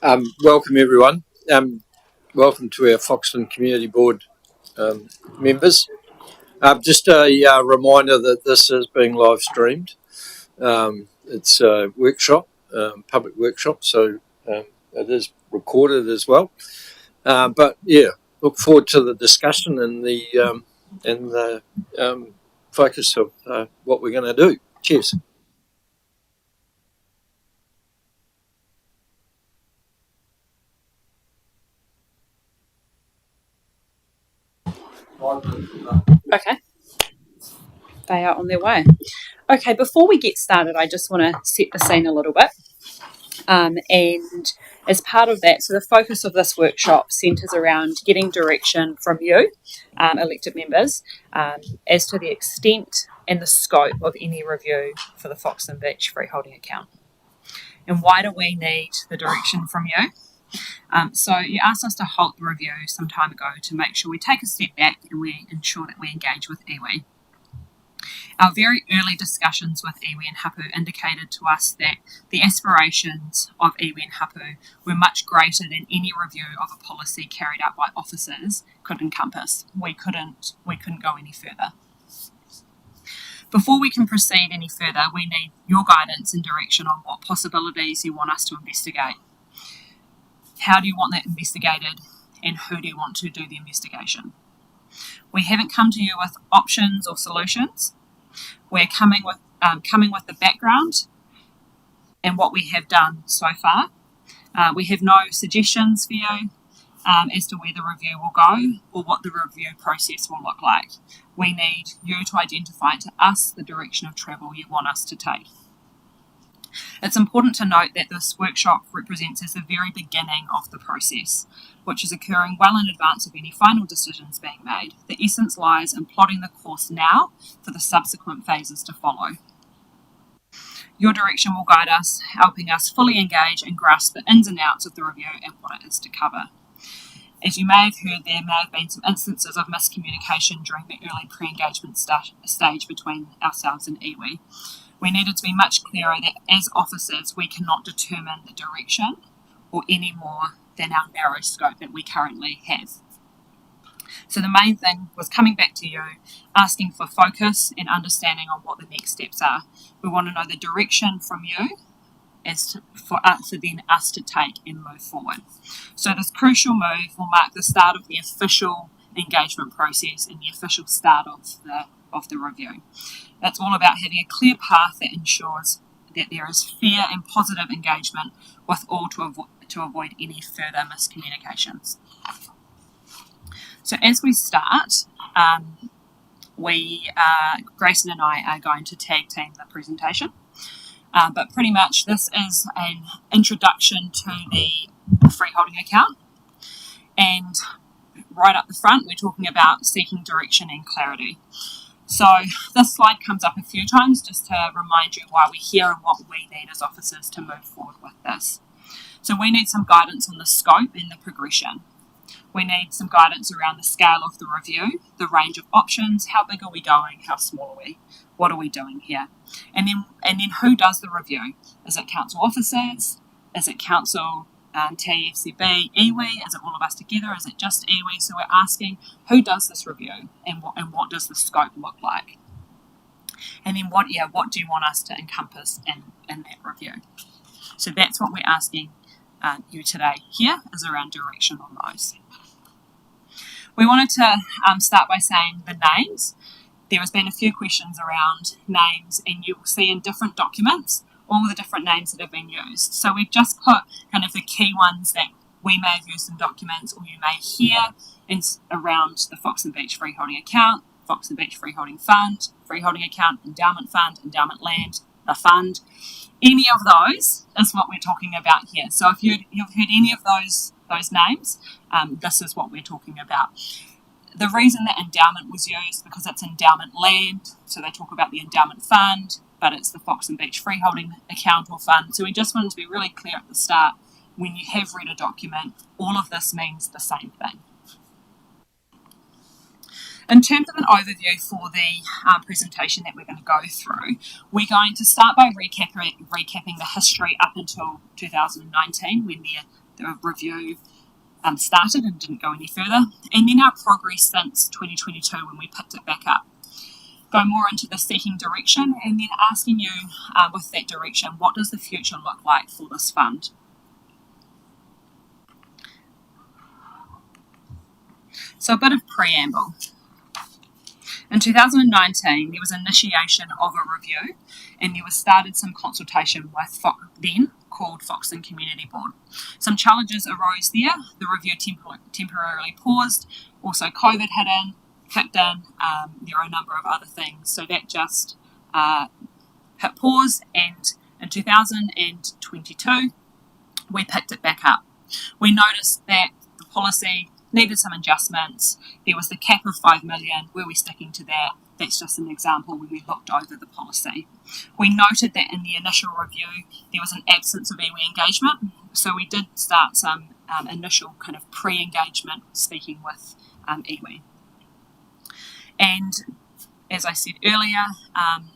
Welcome everyone. Welcome to our Foxton Community Board members. Just a reminder that this is being live streamed. It's a workshop, public workshop, so it is recorded as well. But yeah, look forward to the discussion and the focus of what we're going to do. Cheers. Okay. They are on their way. Okay, before we get started, I just want to set the scene a little bit. And as part of that, so the focus of this workshop centres around getting direction from you, elected members, as to the extent and the scope of any review for the Foxton Beach freeholding account. And why do we need the direction from you? So you asked us to halt the review some time ago to make sure we take a step back and we ensure that we engage with iwi. Our very early discussions with iwi and hapu indicated to us that the aspirations of iwi and hapu were much greater than any review of a policy carried out by officers could encompass. We couldn't go any further. Before we can proceed any further, we need your guidance and direction on what possibilities you want us to investigate. How do you want that investigated, and who do you want to do the investigation? We haven't come to you with options or solutions. We're coming with the background and what we have done so far. We have no suggestions for you as to where the review will go or what the review process will look like. We need you to identify to us the direction of travel you want us to take. It's important to note that this workshop represents as the very beginning of the process, which is occurring well in advance of any final decisions being made. The essence lies in plotting the course now for the subsequent phases to follow. Your direction will guide us, helping us fully engage and grasp the ins and outs of the review and what it is to cover. As you may have heard, there may have been some instances of miscommunication during the early pre-engagement stage between ourselves and iwi. We needed to be much clearer that as officers we cannot determine the direction or any more than our narrow scope that we currently have. So the main thing was coming back to you, asking for focus and understanding on what the next steps are. We want to know the direction from you for us to take and move forward. So this crucial move will mark the start of the official engagement process and the official start of the review. It's all about having a clear path that ensures that there is fair and positive engagement with all to avoid any further miscommunications. So as we start, Grayson and I are going to tag team the presentation. But pretty much this is an introduction to the freeholding account. And right up the front, we're talking about seeking direction and clarity. So this slide comes up a few times just to remind you why we're here and what we need as officers to move forward with this. So we need some guidance on the scope and the progression. We need some guidance around the scale of the review, the range of options, how big are we going, how small are we, what are we doing here? And then who does the review? Is it council officers? Is it council, TAFCB, iwi? Is it all of us together? Is it just iwi? So we're asking who does this review and what does the scope look like? And then what do you want us to encompass in that review? So that's what we're asking you today here is around direction on those. We wanted to start by saying the names. There has been a few questions around names, and you will see in different documents all the different names that have been used. So we've just put kind of the key ones that we may have used in documents or you may hear around the Foxton Beach Freeholding Account, Foxton Beach Freeholding Fund, Freeholding Account, Endowment Fund, Endowment Land, a fund. Any of those is what we're talking about here. So if you've heard any of those names, this is what we're talking about. The reason that endowment was used because it's endowment land, so they talk about the endowment fund, but it's the Foxton Beach Freeholding Account or fund. So we just wanted to be really clear at the start, when you have read a document, all of this means the same thing. In terms of an overview for the presentation that we're going to go through, we're going to start by recapping the history up until 2019 when the review started and didn't go any further, and then our progress since 2022 when we picked it back up. Go more into the seeking direction and then asking you with that direction, what does the future look like for this fund? So a bit of preamble. In 2019, there was initiation of a review and there was started some consultation with then called Foxton Community Board. Some challenges arose there. The review temporarily paused. Also COVID kicked in. There are a number of other things. So that just hit pause, and in 2022, we picked it back up. We noticed that the policy needed some adjustments. There was the cap of 5 million. Were we sticking to that? That's just an example when we looked over the policy. We noted that in the initial review, there was an absence of iwi engagement. So we did start some initial kind of pre-engagement speaking with iwi. And as I said earlier,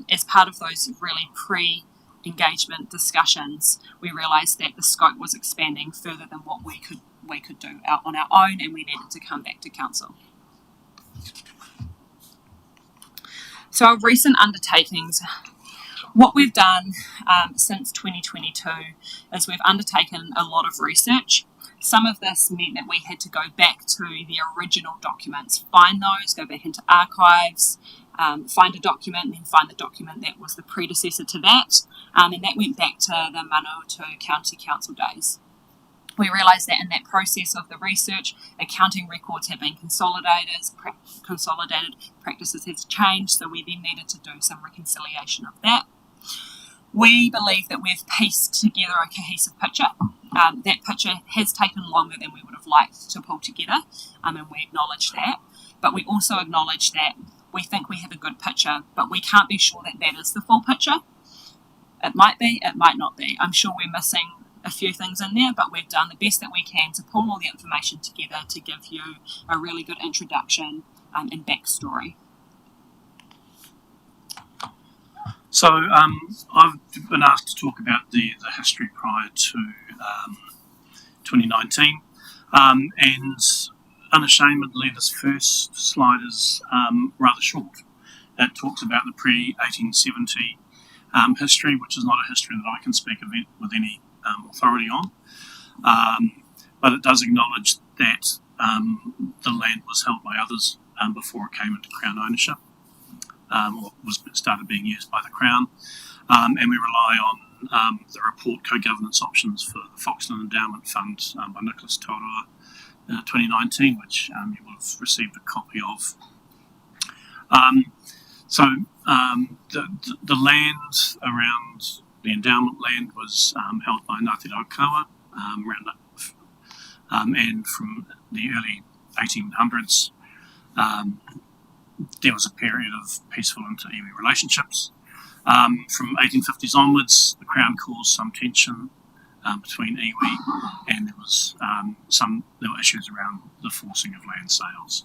as part of those really pre-engagement discussions, we realised that the scope was expanding further than what we could do out on our own, and we needed to come back to council. So our recent undertakings, what we've done since 2022 is we've undertaken a lot of research. Some of this meant that we had to go back to the original documents, find those, go back into archives, find a document, and then find the document that was the predecessor to that, and that went back to the Manawatu County Council days. We realised that in that process of the research, accounting records have been consolidated, practices have changed, so we then needed to do some reconciliation of that. We believe that we've pieced together a cohesive picture. That picture has taken longer than we would have liked to pull together, and we acknowledge that. But we also acknowledge that we think we have a good picture, but we can't be sure that that is the full picture. It might be, it might not be. I'm sure we're missing a few things in there, but we've done the best that we can to pull all the information together to give you a really good introduction and backstory. So I've been asked to talk about the history prior to 2019, and unashamedly this first slide is rather short. It talks about the pre-1870 history, which is not a history that I can speak of it with any authority on, but it does acknowledge that the land was held by others before it came into Crown ownership, or started being used by the Crown, and we rely on the report Co-Governance Options for the Foxton Endowment Fund by Nicholas Taurua 2019, which you will have received a copy of. The land around the endowment land was held by Ngāti Raukawa and from the early 1800s there was a period of peaceful inter-iwi relationships. From 1850s onwards, the Crown caused some tension between iwi, and there were issues around the forcing of land sales.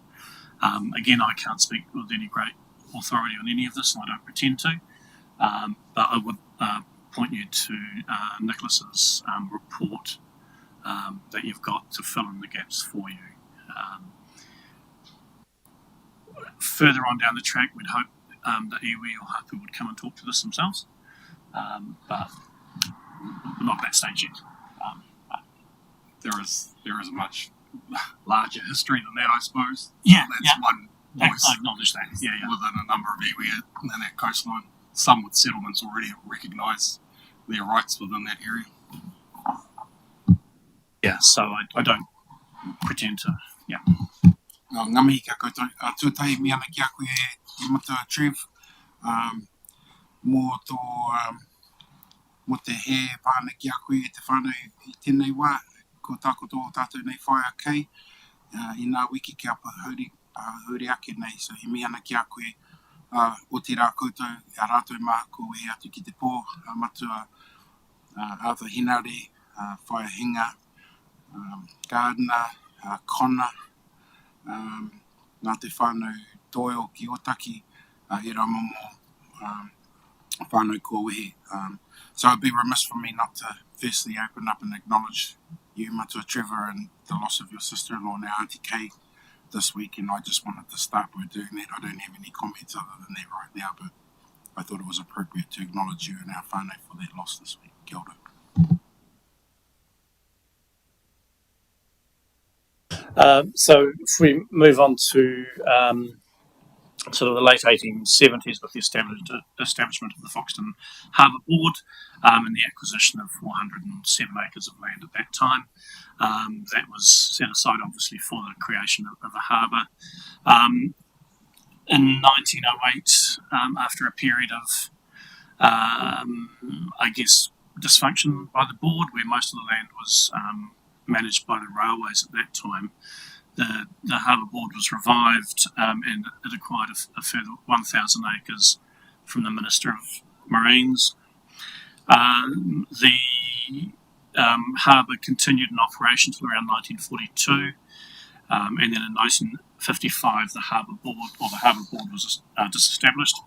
Again, I can't speak with any great authority on any of this, and I don't pretend to, but I would point you to Nicholas's report that you've got to fill in the gaps for you. Further on down the track, we'd hope that iwi or hapu would come and talk to this themselves, but we're not at that stage yet. There is a much larger history than that, I suppose. That's one voice. I acknowledge that. Within a number of iwi in that coastline. Some with settlements already recognise their rights within that area. So I don't pretend to. Ngā mihi kia koutou. Tuatahi mi ana ki a koe I matua Trev. Mo te he pāna ki a koe te whānau I tēnei wā, ko tākoto o tātou nei whaia kei. I ngā wiki ki a hauri ake nei, so he mi ana ki a koe o te rā koutou, a rātou maha ko he atu ki te pō, matua Arthur Hinare, Whaia Hinga, Gardner, Connor, nā te whānau Doyle ki Otaki, he rā momo whānau ko wehe. So it'd be remiss for me not to firstly open up and acknowledge you, Matua Trevor, and the loss of your sister-in-law, now Auntie Kay, this week, and I just wanted to start by doing that. I don't have any comments other than that right now, but I thought it was appropriate to acknowledge you and our whānau for that loss this week. Kia ora. So if we move on to sort of the late 1870s with the establishment of the Foxton Harbour Board and the acquisition of 407 acres of land at that time. That was set aside obviously for the creation of a harbour. In 1908, after a period of, I guess, dysfunction by the board, where most of the land was managed by the railways at that time, the Harbour Board was revived and it acquired a further 1,000 acres from the Minister of Marines. The harbour continued in operation until around 1942, and then in 1955 the Harbour Board was disestablished,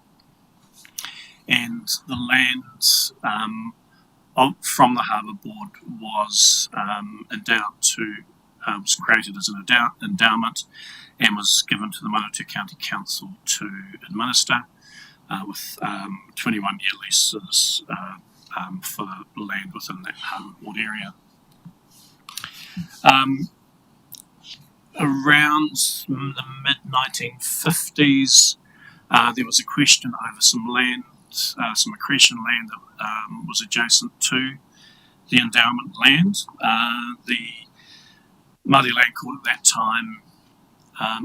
and the land from the Harbour Board was endowed to was created as an endowment and was given to the Manawatu County Council to administer with 21-year leases for the land within that Harbour Board area. Around the mid-1950s, there was a question over some land, some accretion land that was adjacent to the endowment land. The Māori Land Court at that time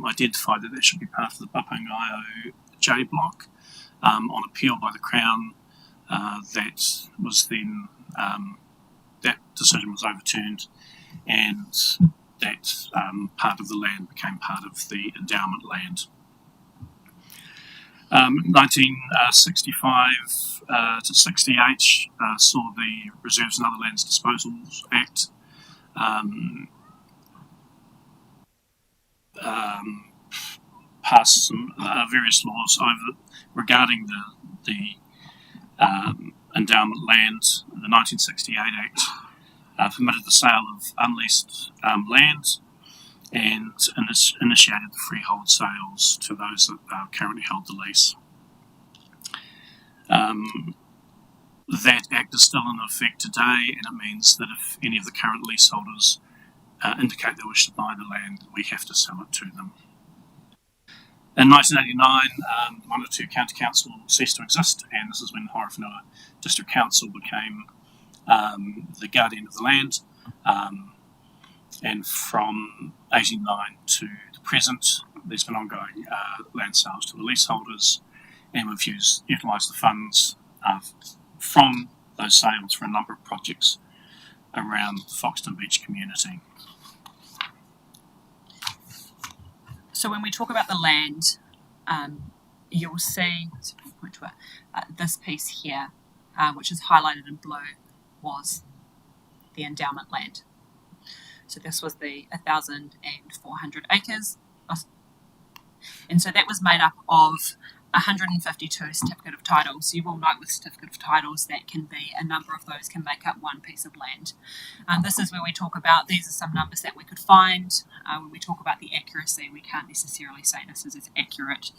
identified that should be part of the Papangaio J block. On appeal by the Crown, that was then that decision was overturned, and that part of the land became part of the endowment land. 1965 to 68 saw the Reserves and Other Lands Disposals Act pass some various laws regarding the endowment land. The 1968 Act permitted the sale of unleased land and initiated the freehold sales to those that currently held the lease. That Act is still in effect today, and it means that if any of the current leaseholders indicate they wish to buy the land, we have to sell it to them. In 1989, Manawatu County Council ceased to exist, and this is when Horowhenua District Council became the guardian of the land. And from 1989 to the present, there's been ongoing land sales to the leaseholders, and we've utilised the funds from those sales for a number of projects around the Foxton Beach community. So when we talk about the land, you'll see this piece here, which is highlighted in blue, was the endowment land. So this was the 1,400 acres. And so that was made up of 152 certificate of titles. So you will note with certificate of titles that can be a number of those can make up one piece of land. This is where we talk about, these are some numbers that we could find. When we talk about the accuracy, we can't necessarily say this is as accurate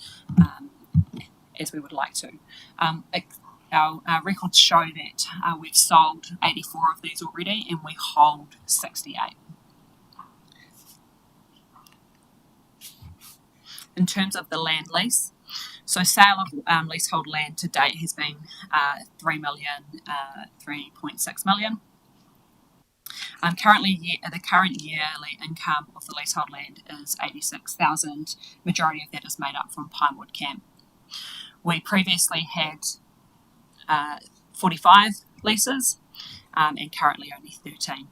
as we would like to. Our records show that we've sold 84 of these already, and we hold 68. In terms of the land lease, so sale of leasehold land to date has been 3.6 million. Currently, the current yearly income of the leasehold land is 86,000. Majority of that is made up from Pinewood Camp. We previously had 45 leases, and currently only 13.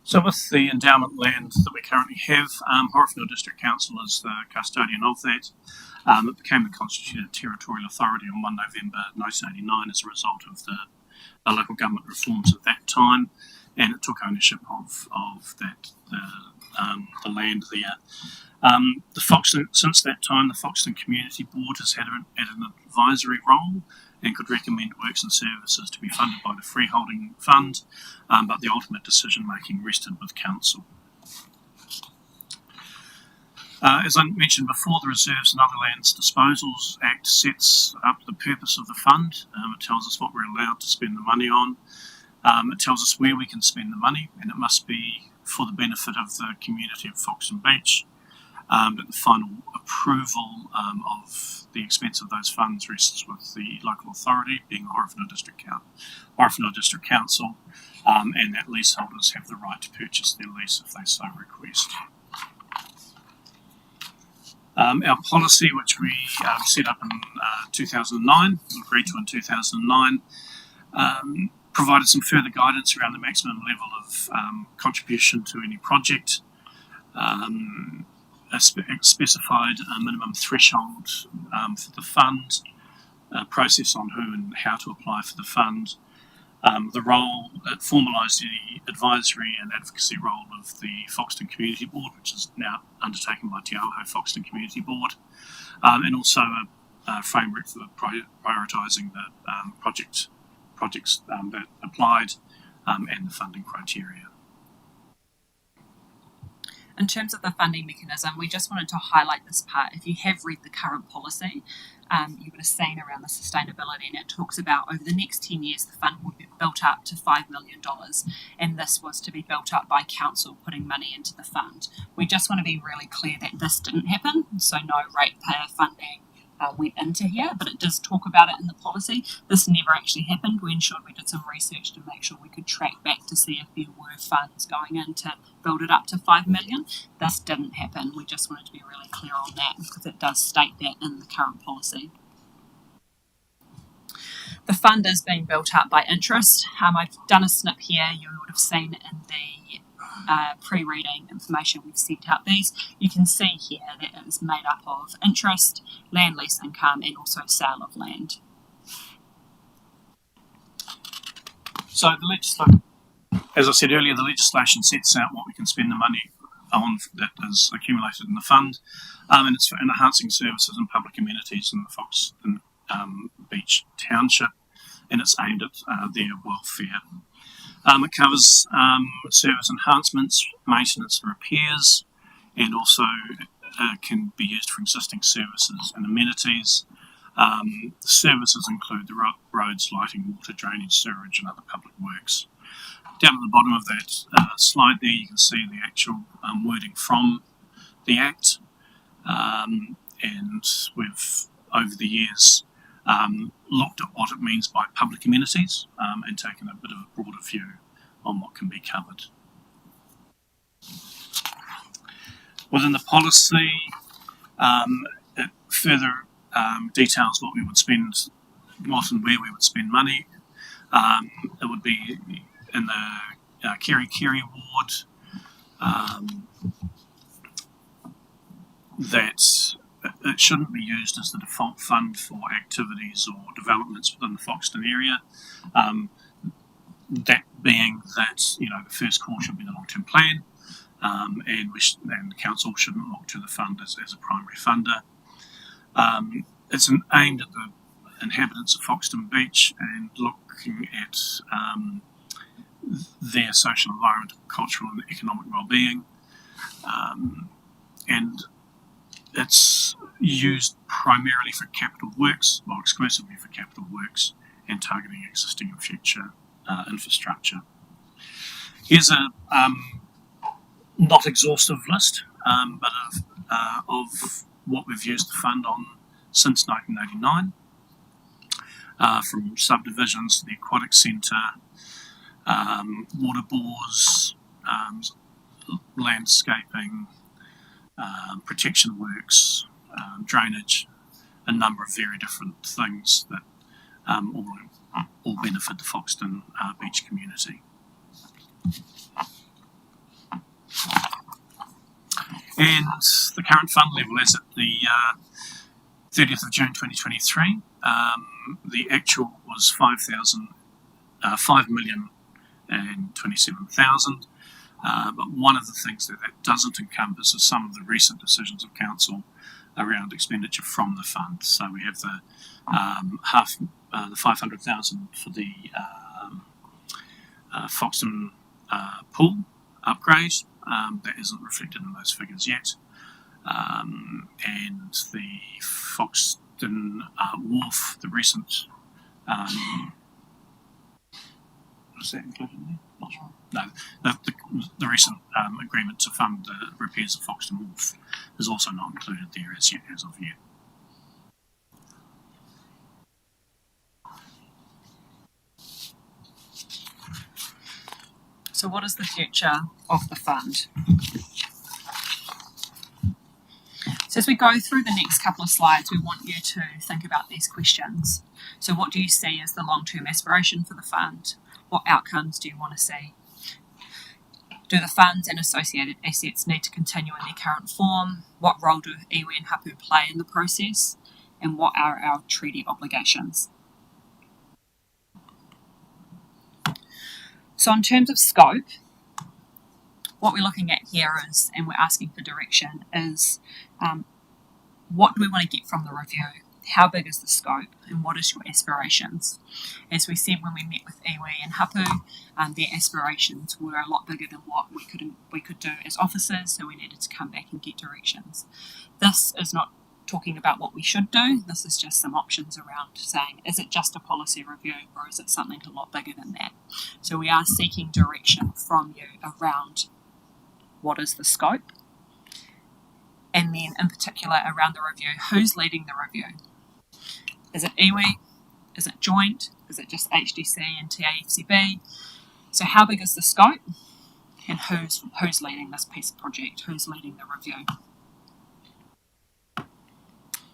So with the endowment land that we currently have, Horowhenua District Council is the custodian of that. It became a constituted territorial authority on 1 November 1989 as a result of the local government reforms at that time. and it took ownership of that the land there. Since that time, the Foxton Community Board has had an advisory role and could recommend works and services to be funded by the Freeholding Fund, but the ultimate decision making rested with Council. As I mentioned before, the Reserves and Other Lands Disposals Act sets up the purpose of the fund. It tells us what we're allowed to spend the money on. It tells us where we can spend the money, and it must be for the benefit of the community of Foxton Beach. But the final approval of the expense of those funds rests with the local authority, being Horowhenua District Council, and that leaseholders have the right to purchase their lease if they so request. Our policy, which we set up in 2009, agreed to in 2009, provided some further guidance around the maximum level of contribution to any project, specified a minimum threshold for the fund, process on who and how to apply for the fund, the role, it formalised the advisory and advocacy role of the Foxton Community Board, which is now undertaken by Te Auho Foxton Community Board, and also a framework for prioritising the projects that applied and the funding criteria. In terms of the funding mechanism, we just wanted to highlight this part. If you have read the current policy, you would have seen around the sustainability, and it talks about over the next 10 years the fund will be built up to $5 million, and this was to be built up by council putting money into the fund. We just want to be really clear that this didn't happen, so no ratepayer funding went into here, but it does talk about it in the policy. This never actually happened. We ensured we did some research to make sure we could track back to see if there were funds going in to build it up to $5 million. This didn't happen. We just wanted to be really clear on that because it does state that in the current policy. The fund is being built up by interest. I've done a snip here. You would have seen in the pre-reading information we've sent out these. You can see here that it is made up of interest, land lease income, and also sale of land. So as I said earlier, the legislation sets out what we can spend the money on that is accumulated in the fund, and it's for enhancing services and public amenities in the Foxton Beach Township, and it's aimed at their welfare. It covers service enhancements, maintenance and repairs, and also can be used for existing services and amenities. Services include the roads, lighting, water, drainage, sewerage and other public works. Down at the bottom of that slide there you can see the actual wording from the Act, and we've, over the years, looked at what it means by public amenities and taken a bit of a broader view on what can be covered. Within the policy, it further details what we would spend, what and where we would spend money. It would be in the Kiri ward, that it shouldn't be used as the default fund for activities or developments within the Foxton area. That being that, the first call should be the long-term plan, and the council shouldn't look to the fund as a primary funder. It's aimed at the inhabitants of Foxton Beach and looking at their social, environmental, cultural and economic well-being, and it's used primarily for capital works, well, exclusively for capital works, and targeting existing and future infrastructure. Here's a not exhaustive list, but of what we've used the fund on since 1989, from subdivisions to the aquatic centre, water bores, landscaping, protection works, drainage, a number of very different things that all benefit the Foxton Beach community. And the current fund level as at the 30th of June 2023, the actual was $5 million and 27,000. But one of the things that doesn't encompass is some of the recent decisions of council around expenditure from the fund. So we have the 500,000 for the Foxton pool upgrade. That isn't reflected in those figures yet. And the Foxton wharf, the recent. Was that included in there? Not sure. No, the recent agreement to fund the repairs of Foxton wharf is also not included there as of yet. So what is the future of the fund? So as we go through the next couple of slides, we want you to think about these questions. So what do you see as the long-term aspiration for the fund? What outcomes do you want to see? Do the funds and associated assets need to continue in their current form? What role do iwi and hapu play in the process? And what are our treaty obligations? So in terms of scope, what we're looking at here is, and we're asking for direction, is what do we want to get from the review? How big is the scope, and what is your aspirations? As we said when we met with iwi and hapu, their aspirations were a lot bigger than what we could do as officers, so we needed to come back and get directions. This is not talking about what we should do. This is just some options around saying, is it just a policy review, or is it something a lot bigger than that? So we are seeking direction from you around what is the scope, and then in particular around the review, who's leading the review? Is it iwi? Is it joint? Is it just HDC and TAFCB? So how big is the scope, and who's leading this piece of project? Who's leading the review?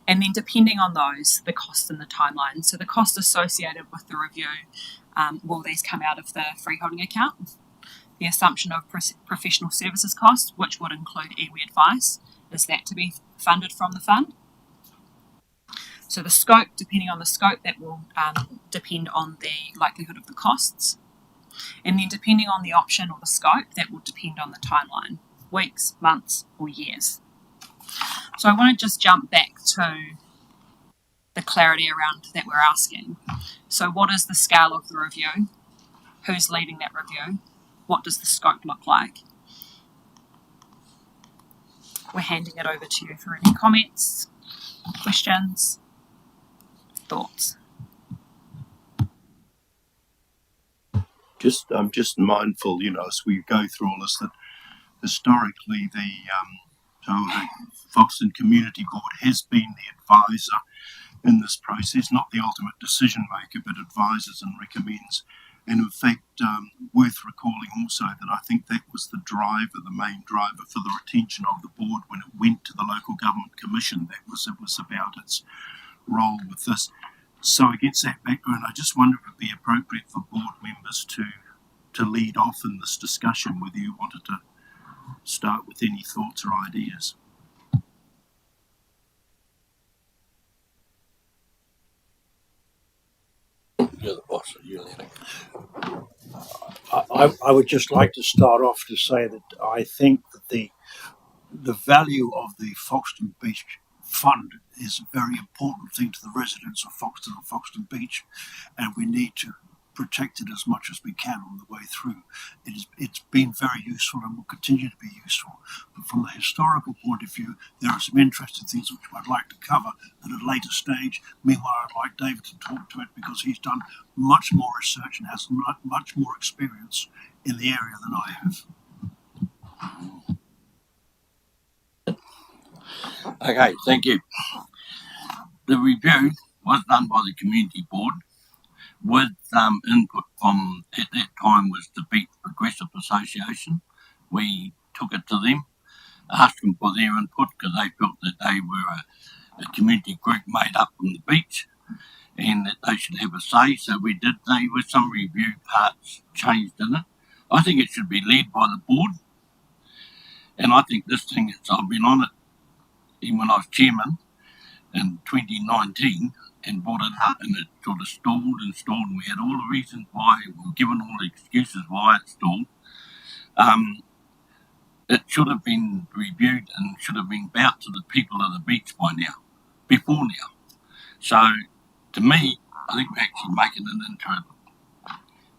And then depending on those, the costs and the timeline. So the cost associated with the review, will these come out of the freeholding account? The assumption of professional services costs, which would include iwi advice, is that to be funded from the fund? So the scope, depending on the scope, that will depend on the likelihood of the costs. And then depending on the option or the scope, that will depend on the timeline, weeks, months, or years. So I want to just jump back to the clarity around that we're asking. So what is the scale of the review? Who's leading that review? What does the scope look like? We're handing it over to you for any comments, questions, thoughts. I'm just mindful, as we go through all this, that historically the Foxton Community Board has been the advisor in this process, not the ultimate decision maker, but advises and recommends. And in fact, worth recalling also that I think that was the main driver for the retention of the board when it went to the Local Government Commission. It was about its role with this. So against that background, I just wonder if it would be appropriate for board members to lead off in this discussion, whether you wanted to start with any thoughts or ideas. You're the boss, you're leading. I would just like to start off to say that I think that the value of the Foxton Beach Fund is a very important thing to the residents of Foxton and Foxton Beach, and we need to protect it as much as we can on the way through. It's been very useful and will continue to be useful. But from the historical point of view, there are some interesting things which I'd like to cover at a later stage. Meanwhile, I'd like David to talk to it because he's done much more research and has much more experience in the area than I have. Okay, thank you. The review was done by the community board with input from, at that time, was the Beach Progressive Association. We took it to them, asked them for their input because they felt that they were a community group made up from the beach and that they should have a say. So we did. There were some review parts changed in it. I think it should be led by the board, and I think this thing, I've been on it even when I was chairman in 2019, and brought it up, and it sort of stalled and stalled, and we had all the reasons why, we were given all the excuses why it stalled. It should have been reviewed and should have been brought to the people of the beach by now, before now. So, to me, I think we're actually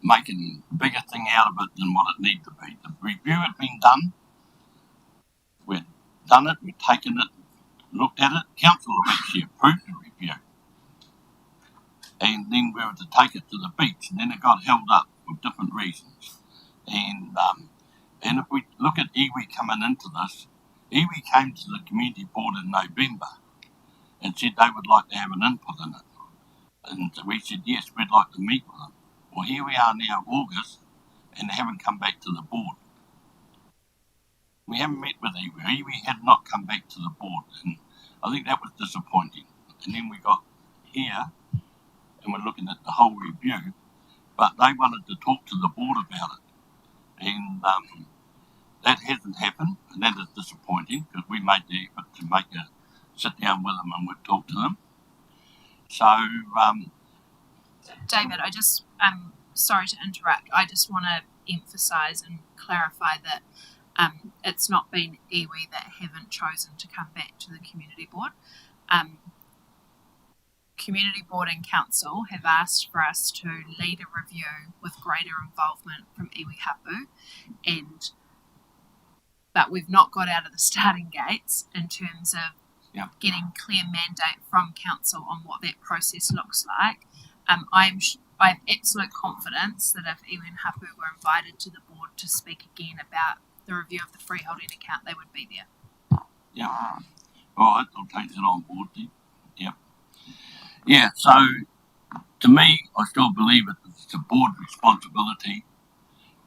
making a bigger thing out of it than what it needs to be. The review had been done. We'd done it. We'd taken it, looked at it. Council have actually approved the review, and then we were to take it to the beach, and then it got held up for different reasons. And if we look at iwi coming into this, iwi came to the community board in November and said they would like to have an input in it. And we said, yes, we'd like to meet with them. Well, here we are now, August, and they haven't come back to the board. We haven't met with iwi. Iwi had not come back to the board, and I think that was disappointing. And then we got here, and we're looking at the whole review, but they wanted to talk to the board about it. And that hasn't happened, and that is disappointing, because we made the effort to make a sit down with them and we'd talk to them. So, David, sorry to interrupt. I just want to emphasise and clarify that it's not been iwi that haven't chosen to come back to the community board. Community board and council have asked for us to lead a review with greater involvement from iwi hapu, but we've not got out of the starting gates in terms of getting clear mandate from council on what that process looks like. I have absolute confidence that if iwi and hapu were invited to the board to speak again about the review of the freeholding account, they would be there. Yeah. All right, I'll take that on board then. Yeah. Yeah, so to me, I still believe it's a board responsibility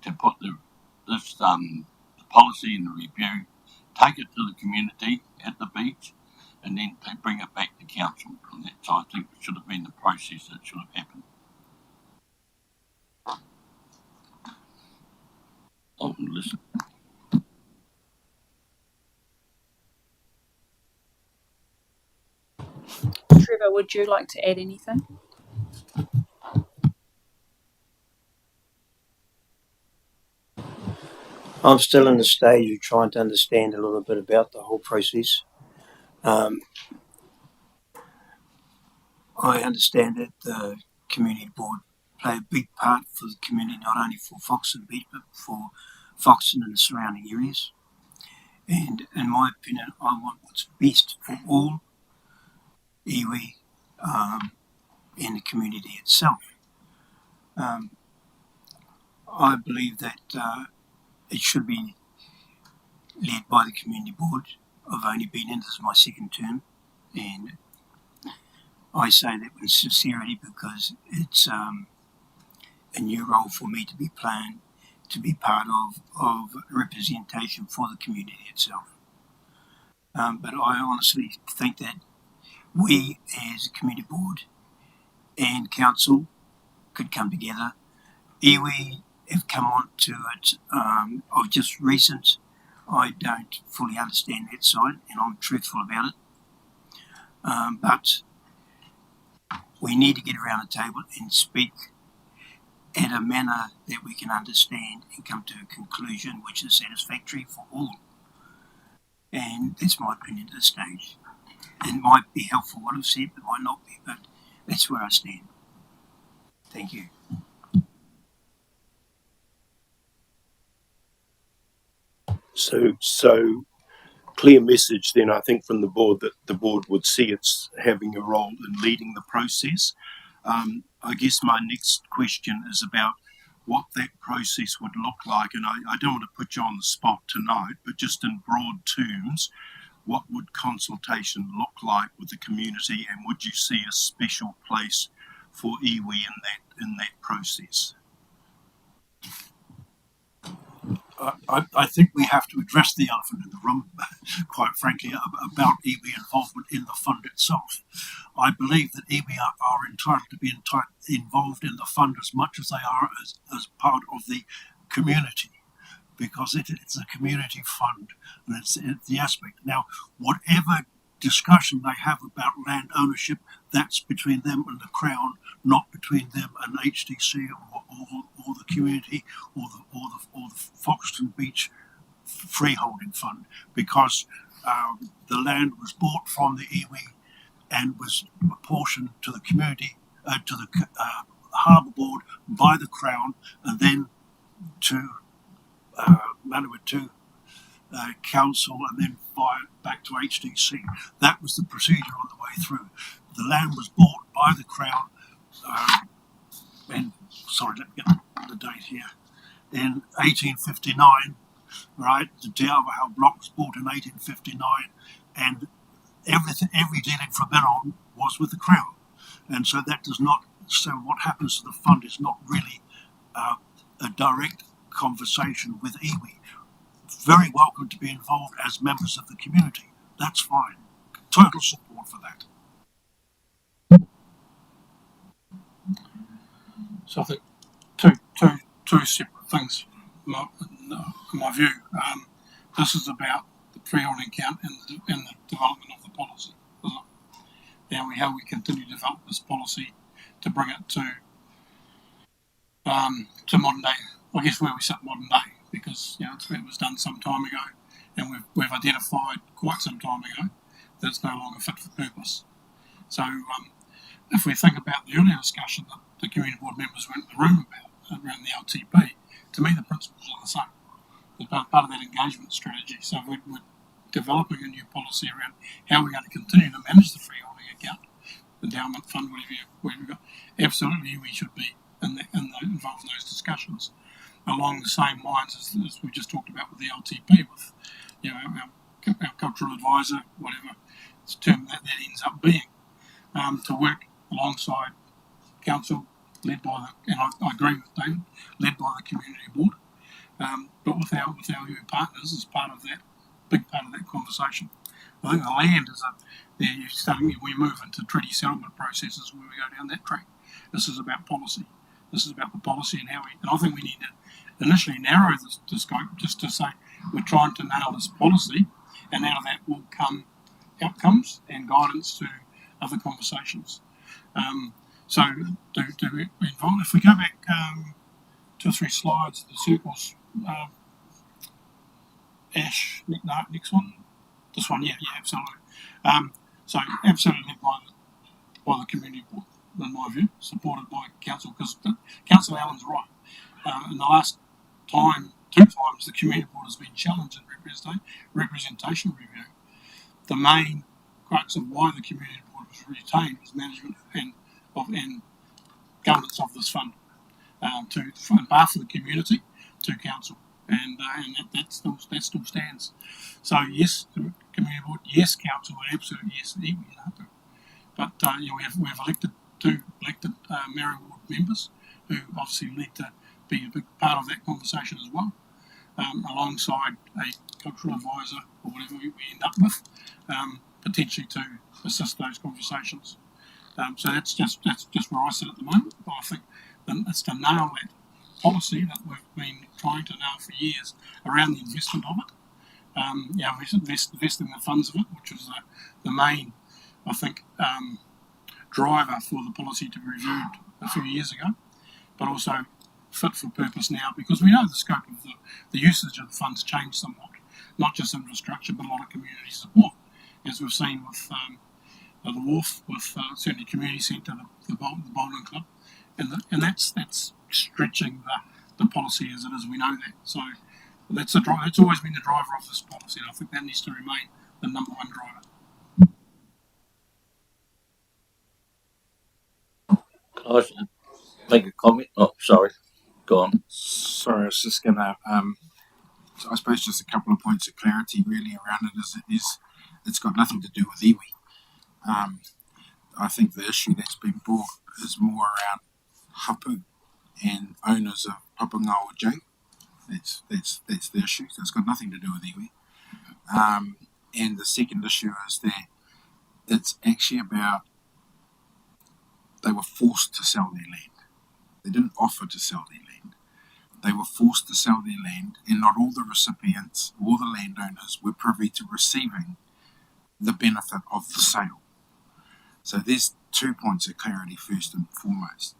to put this policy in the review, take it to the community at the beach, and then they bring it back to council. And that's, I think, should have been the process that should have happened. Oh, listen. Trevor, would you like to add anything? I'm still in the stage of trying to understand a little bit about the whole process. I understand that the community board play a big part for the community, not only for Foxton Beach, but for Foxton and the surrounding areas. And in my opinion, I want what's best for all iwi and the community itself. I believe that it should be led by the community board. I've only been in, this is my second term, and I say that with sincerity because it's a new role for me to be playing, to be part of representation for the community itself. But I honestly think that we as a community board and council could come together. Iwi have come on to it of just recent. I don't fully understand that side, and I'm truthful about it. But we need to get around the table and speak in a manner that we can understand and come to a conclusion which is satisfactory for all. And that's my opinion at this stage. It might be helpful what I've said, but might not be, but that's where I stand. Thank you. So clear message then, I think, from the board that the board would see it's having a role in leading the process. I guess my next question is about what that process would look like, and I don't want to put you on the spot tonight, but just in broad terms, what would consultation look like with the community, and would you see a special place for iwi in that process? I think we have to address the elephant in the room, quite frankly, about iwi involvement in the fund itself. I believe that iwi are entitled to be involved in the fund as much as they are as part of the community, because it's a community fund, and it's the aspect. Now, whatever discussion they have about land ownership, that's between them and the Crown, not between them and HDC or the community or the Foxton Beach Freeholding Fund, because the land was bought from the iwi and was apportioned to the community, to the Harbour Board by the Crown, and then to council, and then back to HDC. That was the procedure on the way through. The land was bought by the Crown, let me get the date here, in 1859, right? The Diabahal block was bought in 1859, and every dealing from then on was with the Crown. And so that does not, so what happens to the fund is not really a direct conversation with iwi. Very welcome to be involved as members of the community. That's fine. Total support for that. So I think two separate things, in my view. This is about the freeholding account and the development of the policy, isn't it? And how we continue to develop this policy to bring it to modern day, I guess where we sit modern day, because it was done some time ago, and we've identified quite some time ago that it's no longer fit for purpose. So if we think about the earlier discussion that the community board members went in the room about around the LTP, to me the principles are the same. It's part of that engagement strategy. So if we're developing a new policy around how we're going to continue to manage the freeholding account, endowment fund, whatever you've got, absolutely we should be involved in those discussions along the same lines as we just talked about with the LTP, with our cultural advisor, whatever term that ends up being, to work alongside council, led by and I agree with David, led by the community board, but with our new partners as part of that, big part of that conversation. I think the land is we move into treaty settlement processes where we go down that track. This is about policy. This is about the policy and and I think we need to initially narrow the scope just to say we're trying to nail this policy, and out of that will come outcomes and guidance to other conversations. So do involve. If we go back 2 or 3 slides, the circles. Ash, next one. This one, yeah, absolutely. So absolutely led by the community board, in my view, supported by council, because Councillor Allen's right. In the last 2 times the community board has been challenged in representation review. The main crux of why the community board was retained was management and governance of this fund, on behalf of the community to council, and that still stands. So yes, community board, yes, council, and absolutely yes, iwi. But we have elected 2 Maori Ward members who obviously need to be a big part of that conversation as well, alongside a cultural advisor or whatever we end up with, potentially to assist those conversations. So that's just where I sit at the moment. But I think it's to nail that policy that we've been trying to nail for years around the investment of it. Investing the funds of it, which was the main, I think, driver for the policy to be reviewed a few years ago, but also fit for purpose now, because we know the scope of the usage of the funds changed somewhat, not just infrastructure, but a lot of community support, as we've seen with the wharf, with certainly community centre, the bowling club, and that's stretching the policy as it is. We know that. So that's always been the driver of this policy, and I think that needs to remain the number one driver. Can I make a comment? Oh, sorry. Go on. Sorry, I was just going to, I suppose just a couple of points of clarity really around it it's got nothing to do with iwi. I think the issue that's been brought is more around hapu and owners of Papangawa J. That's the issue. So it's got nothing to do with iwi. And the second issue is that it's actually about they were forced to sell their land. They didn't offer to sell their land. They were forced to sell their land, and not all the recipients or the landowners were privy to receiving the benefit of the sale. So there's 2 points of clarity first and foremost.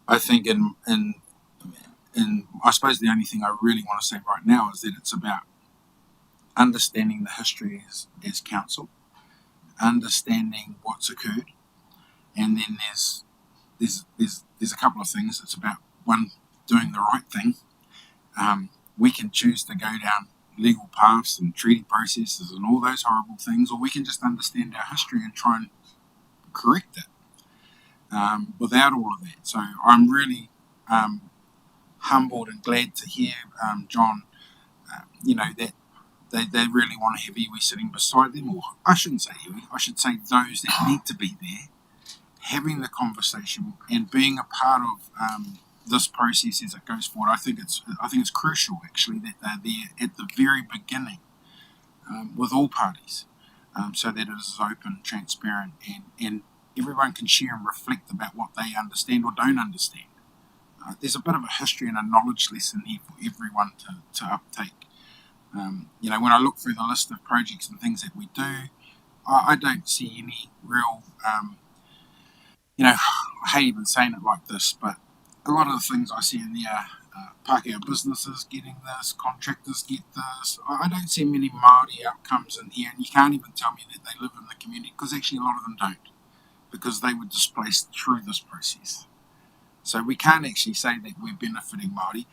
I think in I suppose the only thing I really want to say right now is that it's about understanding the history as council, understanding what's occurred, and then there's a couple of things. It's about, one, doing the right thing. We can choose to go down legal paths and treaty processes and all those horrible things, or we can just understand our history and try and correct it without all of that. So I'm really humbled and glad to hear, John, that they really want to have iwi sitting beside them, or I shouldn't say iwi, I should say those that need to be there, having the conversation and being a part of this process as it goes forward. I think it's crucial actually that they're there at the very beginning with all parties, so that it is open, transparent, and everyone can share and reflect about what they understand or don't understand. There's a bit of a history and a knowledge lesson here for everyone to uptake. When I look through the list of projects and things that we do, I don't see any real, I hate even saying it like this, but a lot of the things I see in there, Pākehā businesses getting this, contractors get this. I don't see many Māori outcomes in here, and you can't even tell me that they live in the community, because actually a lot of them don't, because they were displaced through this process. So we can't actually say that we're benefiting Māori.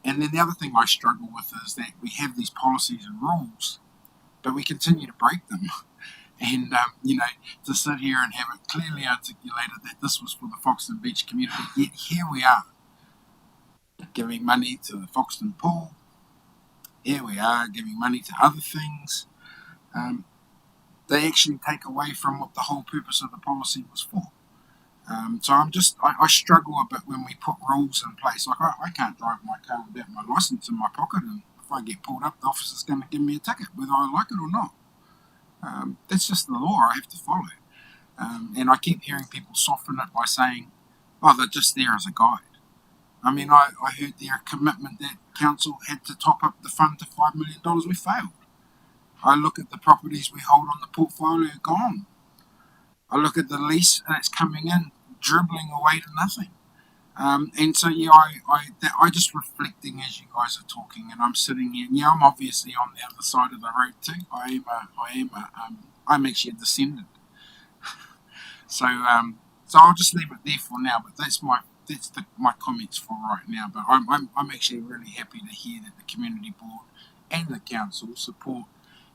And then the other thing I struggle with is that we have these policies and rules, but we continue to break them. And, to sit here and have it clearly articulated that this was for the Foxton Beach community, yet here we are, giving money to the Foxton pool. Here we are giving money to other things. They actually take away from what the whole purpose of the policy was for. So I struggle a bit when we put rules in place. Like I can't drive my car without my license in my pocket, and if I get pulled up, the officer's going to give me a ticket, whether I like it or not. That's just the law I have to follow. And I keep hearing people soften it by saying, oh, they're just there as a guide. I mean, I heard their commitment that council had to top up the fund to $5 million. We failed. I look at the properties we hold on the portfolio, gone. I look at the lease that's coming in, dribbling away to nothing. And so, I just reflecting as you guys are talking, and I'm sitting here. And I'm obviously on the other side of the road too. I'm actually a descendant. So I'll just leave it there for now. But that's my comments for right now. But I'm actually really happy to hear that the community board and the council support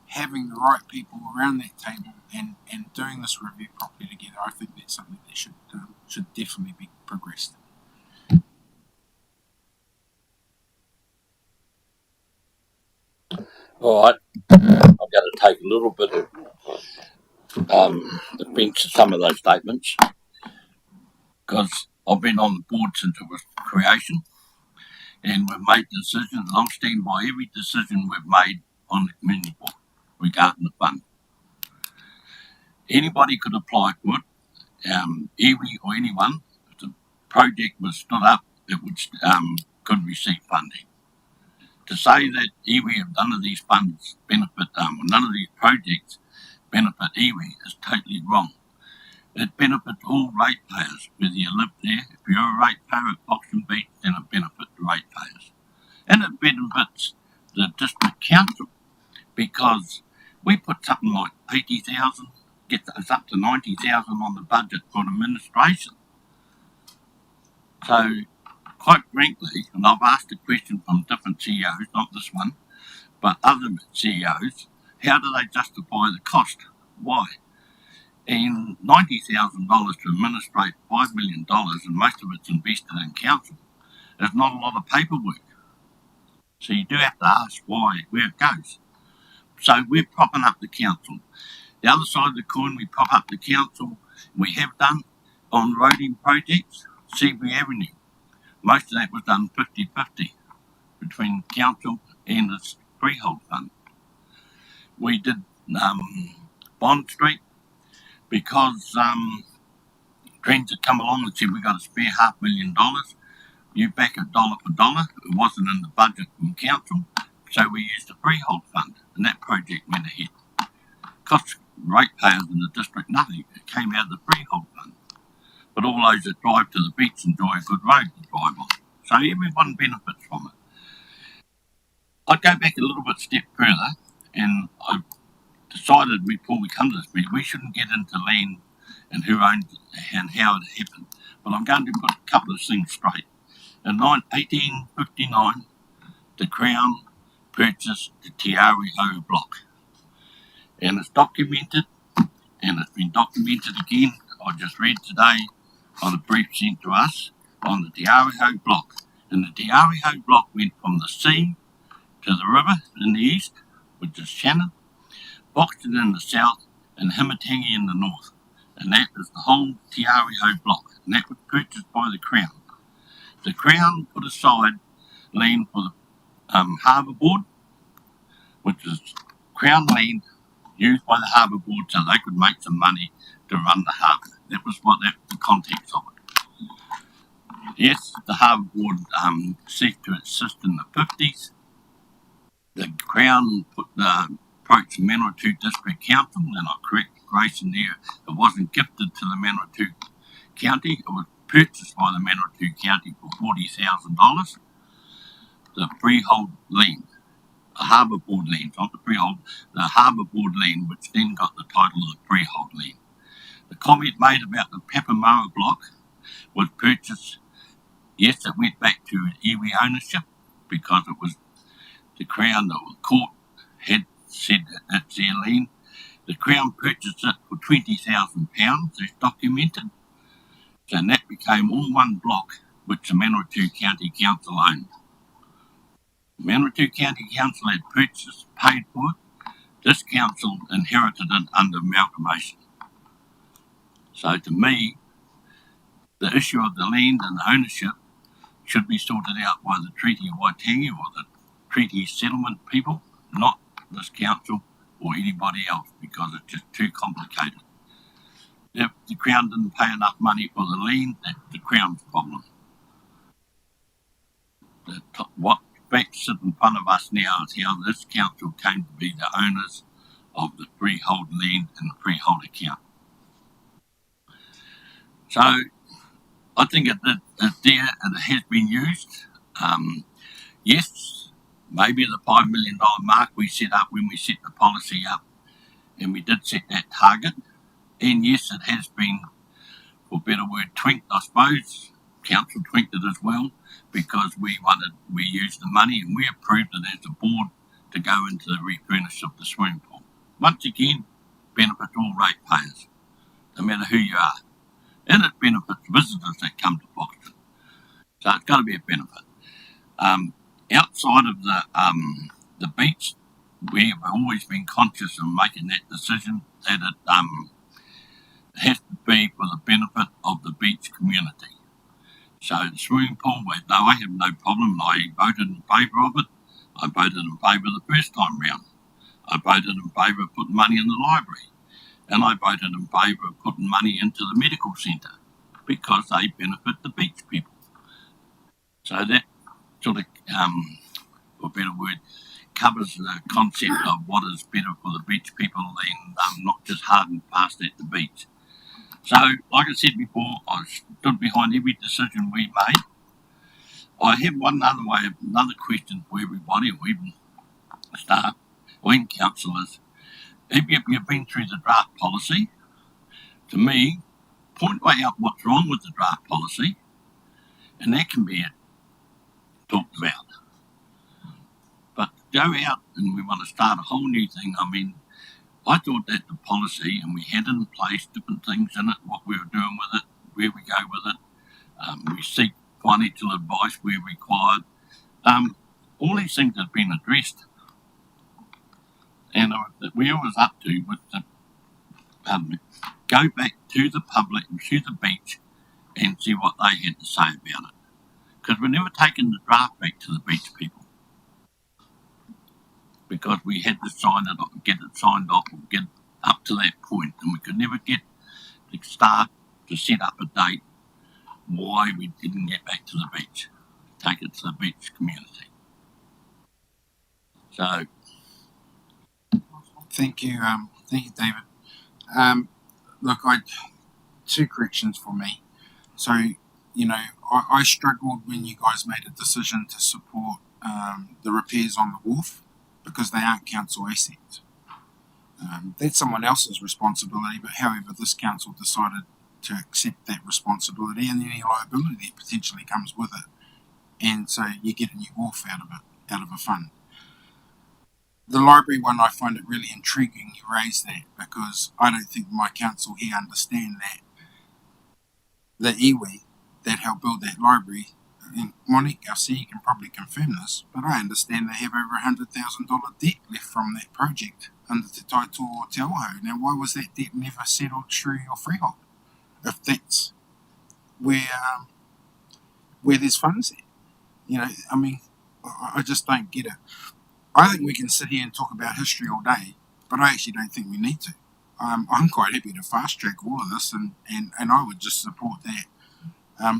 having the right people around that table and doing this review properly together. I think that's something that should definitely be progressed. All right, I've got to take a little bit of offence to some of those statements, because I've been on the board since it was creation, and we've made decisions, and I'll stand by every decision we've made on the community board regarding the fund. Anybody could apply for it, iwi or anyone. If the project was stood up, it could receive funding. To say that iwi have none of these funds benefit none of these projects benefit iwi is totally wrong. It benefits all ratepayers, whether you live there. If you're a ratepayer at Foxton Beach, then it benefits the ratepayers. And it benefits the district council, because we put something like 80,000, get us up to 90,000 on the budget for administration. So, quite frankly, and I've asked a question from different CEOs, not this one, but other CEOs, how do they justify the cost? Why? And $90,000 to administrate $5 million, and most of it's invested in council, is not a lot of paperwork. So you do have to ask where it goes. So we're propping up the council. The other side of the coin, we prop up the council, we have done on roading projects, Seabury Avenue. Most of that was done 50-50 between council and the Freehold fund. We did Bond Street, because Trends had come along and said we got to spare $500,000. You back it dollar for dollar. It wasn't in the budget from council, so we used the Freehold fund, and that project went ahead. cost ratepayers in the district nothing. It came out of the freehold fund. But all those that drive to the beach enjoy a good road to drive on. So everyone benefits from it. I'd go back a little bit step further, and I decided before we come to this meeting, we shouldn't get into land and who owned it and how it happened. But I'm going to put a couple of things straight. In 1859, the Crown purchased the Te Awaho block. And it's documented, and it's been documented again. I just read today on a brief sent to us on the Te Awaho block. And the Te Awaho block went from the sea to the river in the east, which is Shannon, Foxton in the south, and Himatangi in the north. And that is the whole Te Awaho block. And that was purchased by the Crown. The Crown put aside land for the Harbour Board, which is Crown land used by the Harbour Board so they could make some money to run the harbour. That was the context of it. Yes, the Harbour Board ceased to exist in the 50s. The Crown approached the Manawatu District Council, and I correct Grayson there, it wasn't gifted to the Manawatu County, it was purchased by the Manawatu County for $40,000. The freehold land, the Harbour Board land, not the freehold, the Harbour Board land, which then got the title of the freehold land. The comment made about the Papamoa block was purchased, yes, it went back to iwi ownership because it was the Crown, the court had said that it's their land. The Crown purchased it for £20,000, it's documented. So that became all one block which the Manawatu County Council owned. The Manawatu County Council had purchased, paid for it. This council inherited it under amalgamation. So to me, the issue of the land and the ownership should be sorted out by the Treaty of Waitangi or the Treaty Settlement people, not this council or anybody else, because it's just too complicated. If the Crown didn't pay enough money for the land, that's the Crown's problem. What facts sit in front of us now is how this council came to be the owners of the freehold land and the freehold account. So I think it's there and it has been used. Yes, maybe the $5 million mark we set up when we set the policy up, and we did set that target. And yes, it has been, for a better word, twinked, I suppose. Council twinked it as well, because we used the money and we approved it as a board to go into the refurnish of the swimming pool. Once again, benefits all ratepayers, no matter who you are. And it benefits visitors that come to Foxton. So it's got to be a benefit. Outside of the beach, we have always been conscious of making that decision that it has to be for the benefit of the beach community. So the swimming pool, I have no problem. I voted in favour of it. I voted in favour the first time round. I voted in favour of putting money in the library. And I voted in favour of putting money into the medical centre because they benefit the beach people. So that sort of, for a better word, covers the concept of what is better for the beach people and not just hard and fast at the beach. So, like I said before, I stood behind every decision we made. I have another question for everybody, or even staff, or even councillors. If you've been through the draft policy, to me, point out what's wrong with the draft policy, and that can be talked about. But to go out and we want to start a whole new thing, I mean, I thought that the policy, and we had in place different things in it, what we were doing with it, where we go with it, we seek financial advice where required. All these things have been addressed. And where I was up to was to go back to the public and to the beach and see what they had to say about it. Because we're never taking the draft back to the beach people. Because we had to sign it off, get it signed off, and get up to that point, and we could never get the staff to set up a date why we didn't get back to the beach, take it to the beach community. So, Thank you, David. Look, two corrections for me. So, I struggled when you guys made a decision to support the repairs on the wharf because they aren't council assets. That's someone else's responsibility, but however, this council decided to accept that responsibility and any liability that potentially comes with it. And so you get a new wharf out of a fund. The library one, I find it really intriguing you raise that, because I don't think my council here understand that the iwi that helped build that library, and Monique Garcia can probably confirm this, but I understand they have over $100,000 debt left from that project under Te Taito o Te Awaho. Now, why was that debt never settled through your freehold, if that's where there's funds at? I just don't get it. I think we can sit here and talk about history all day, but I actually don't think we need to. I'm quite happy to fast track all of this, and I would just support that.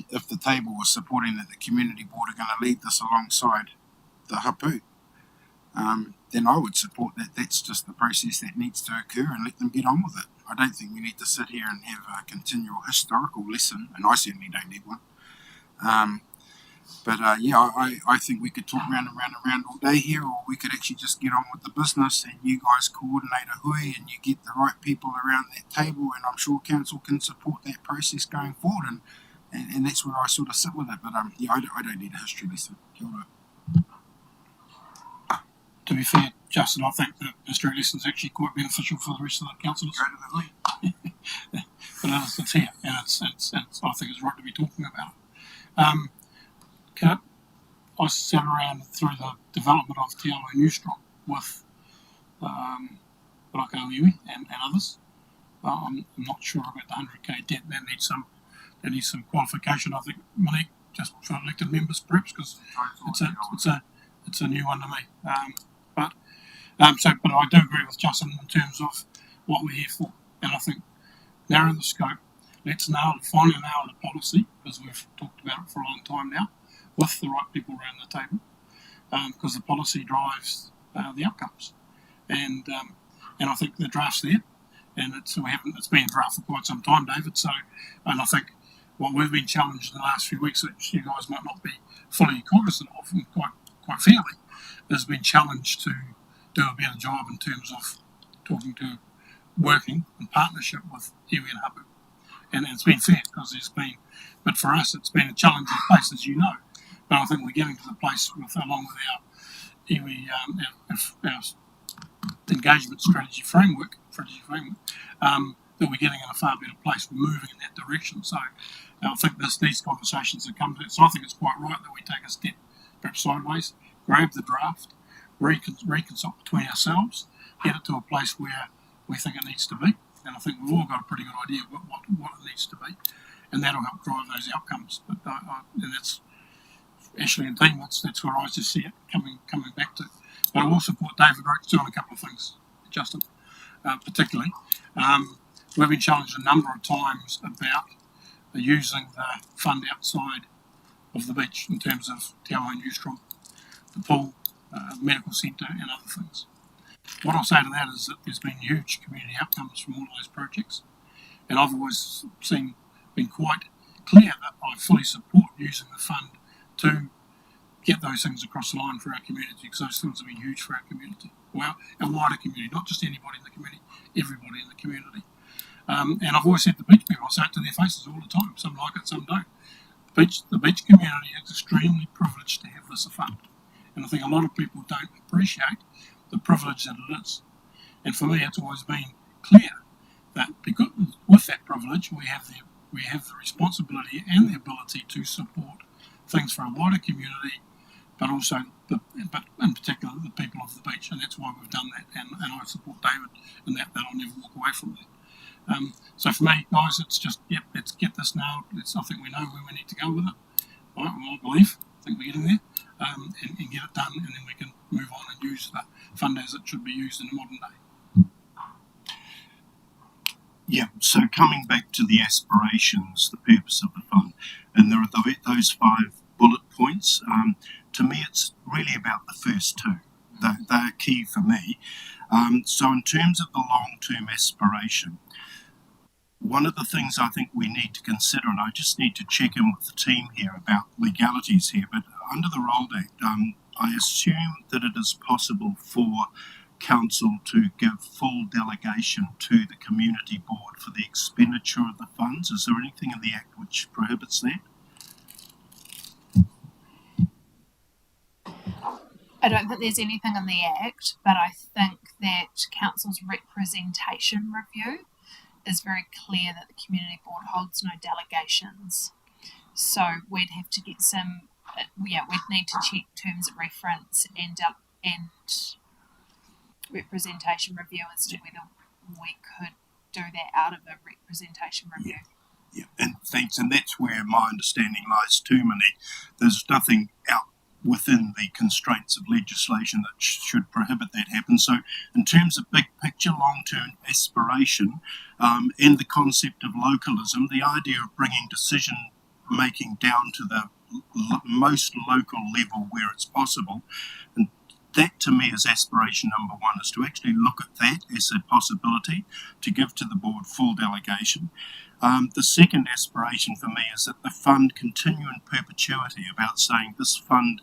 If the table was supporting that the community board are going to lead this alongside the hapu, then I would support that. That's just the process that needs to occur, and let them get on with it. I don't think we need to sit here and have a continual historical lesson, and I certainly don't need one. I think we could talk round and round and round all day here, or we could actually just get on with the business, and you guys coordinate a hui and you get the right people around that table, and I'm sure council can support that process going forward, and that's where I sort of sit with it. But I don't need a history lesson. Kia ora. To be fair, Justin, I think the history lesson is actually quite beneficial for the rest of the councillors. But it's here, and it's I think it's right to be talking about it. I sat around through the development of Te Awaho Newstrong with Raka Iwi and others. I'm not sure about the 100k debt. That needs some qualification. I think Monique, just for elected members, perhaps, because it's a new one to me. But I do agree with Justin in terms of what we're here for, and I think narrow the scope. Let's finally nail the policy, because we've talked about it for a long time now, with the right people around the table, because the policy drives the outcomes, and I think the draft's there, and it's been a draft for quite some time, David. So, and I think what we've been challenged in the last few weeks, which you guys might not be fully cognizant of, and quite fairly, has been challenged to do a better job in terms of working in partnership with iwi and hapu. And it's been fair, because but for us it's been a challenging place, as you know. But I think we're getting to the place along with our iwi, our engagement strategy framework, that we're getting in a far better place. We're moving in that direction. So I think these conversations that come to it. So I think it's quite right that we take a step perhaps sideways, grab the draft, reconcile between ourselves, get it to a place where we think it needs to be. And I think we've all got a pretty good idea of what it needs to be, and that'll help drive those outcomes. But and that's Ashley and team. That's where I just see it coming back to. But I will support David Roach on a couple of things, Justin, particularly. We've been challenged a number of times about using the fund outside of the beach in terms of Te Awaho Newstrong, the pool, medical centre, and other things. What I'll say to that is that there's been huge community outcomes from all of those projects, and I've always been quite clear that I fully support using the fund to get those things across the line for our community, because those things have been huge for our community, well, our wider community, not just anybody in the community, everybody in the community. And I've always said to beach people, I say it to their faces all the time, some like it, some don't. The beach community is extremely privileged to have this a fund, and I think a lot of people don't appreciate the privilege that it is. And for me, it's always been clear that because with that privilege, we have the responsibility and the ability to support things for a wider community, but also but in particular the people of the beach, and that's why we've done that. And I support David in that I'll never walk away from that. So for me, guys, it's just let's get this nailed. I think we know where we need to go with it. I believe. I think we're getting there, and get it done, and then we can move on and use the fund as it should be used in the modern day. Yeah, so coming back to the aspirations, the purpose of the fund, and there are those 5 bullet points. To me, it's really about the first 2. They're key for me. So in terms of the long-term aspiration, one of the things I think we need to consider, and I just need to check in with the team here about legalities here, but under the Rolled Act, I assume that it is possible for Council to give full delegation to the Community Board for the expenditure of the funds. Is there anything in the Act which prohibits that? I don't think there's anything in the Act, but I think that Council's representation review is very clear that the Community Board holds no delegations. So we'd have to get we'd need to check terms of reference and representation review as to whether we could do that out of a representation review. Yeah, and thanks. And that's where my understanding lies too, Monique. There's nothing out within the constraints of legislation that should prohibit that happen. So in terms of big picture, long-term aspiration, and the concept of localism, the idea of bringing decision making down to the most local level where it's possible, and that to me is aspiration number one, is to actually look at that as a possibility to give to the board full delegation. The second aspiration for me is that the fund continue in perpetuity, about saying this fund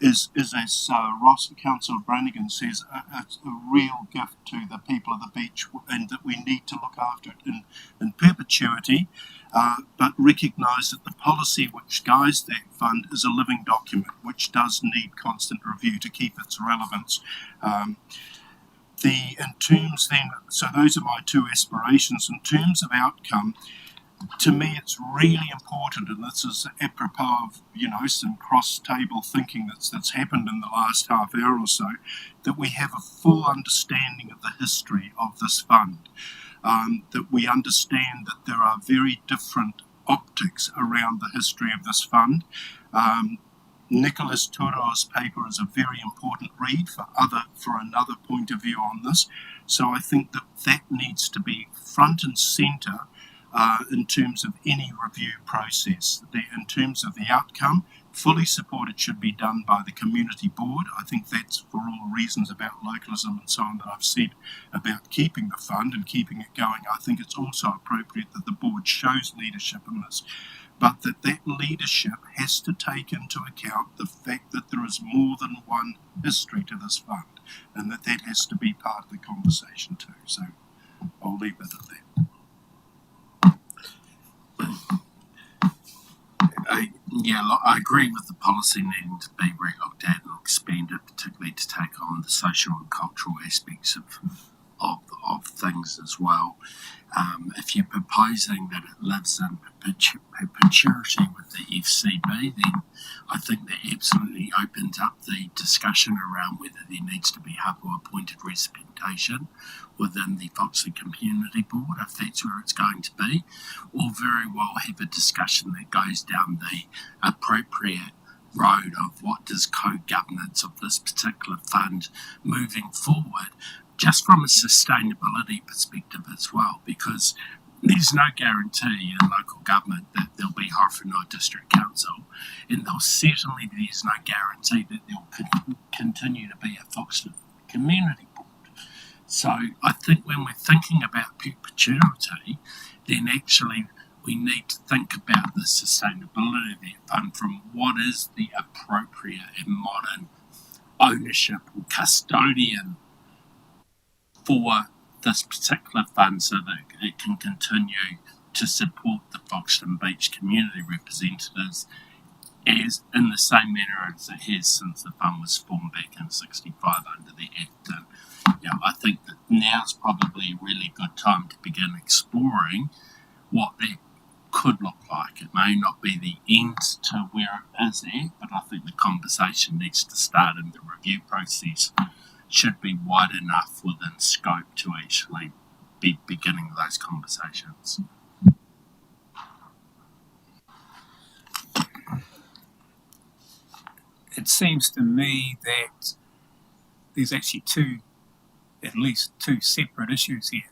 is as Ross and Councillor Brannigan says, a real gift to the people of the beach, and that we need to look after it in perpetuity, but recognise that the policy which guides that fund is a living document which does need constant review to keep its relevance. In terms then, so those are my two aspirations. In terms of outcome, to me it's really important, and this is apropos of some cross-table thinking that's happened in the last half hour or so, that we have a full understanding of the history of this fund, that we understand that there are very different optics around the history of this fund. Nicholas Turo's paper is a very important read for another point of view on this. So I think that needs to be front and centre in terms of any review process. In terms of the outcome, fully support it should be done by the Community Board. I think that's for all reasons about localism and so on that I've said about keeping the fund and keeping it going. I think it's also appropriate that the board shows leadership in this, but that leadership has to take into account the fact that there is more than one history to this fund, and that has to be part of the conversation too. So I'll leave it at that. I agree with the policy needing to be re-looked at and expanded, particularly to take on the social and cultural aspects of things as well. If you're proposing that it lives in perpetuity with the FCB, then I think that absolutely opens up the discussion around whether there needs to be Hapu-appointed representation within the Foxton Community Board, if that's where it's going to be, or very well have a discussion that goes down the appropriate road of what does co-governance of this particular fund moving forward, just from a sustainability perspective as well, because there's no guarantee in local government that there'll be Horowhenua District Council, and there's no guarantee that there'll continue to be a Foxton Community Board. So I think when we're thinking about perpetuity, then actually we need to think about the sustainability of that fund from what is the appropriate and modern ownership or custodian for this particular fund, so that it can continue to support the Foxton Beach community representatives as in the same manner as it has since the fund was formed back in 1965 under the Act. And I think that now's probably a really good time to begin exploring what that could look like. It may not be the end to where it is at, but I think the conversation needs to start, in the review process should be wide enough within scope to actually be beginning those conversations. It seems to me that there's actually at least two separate issues here.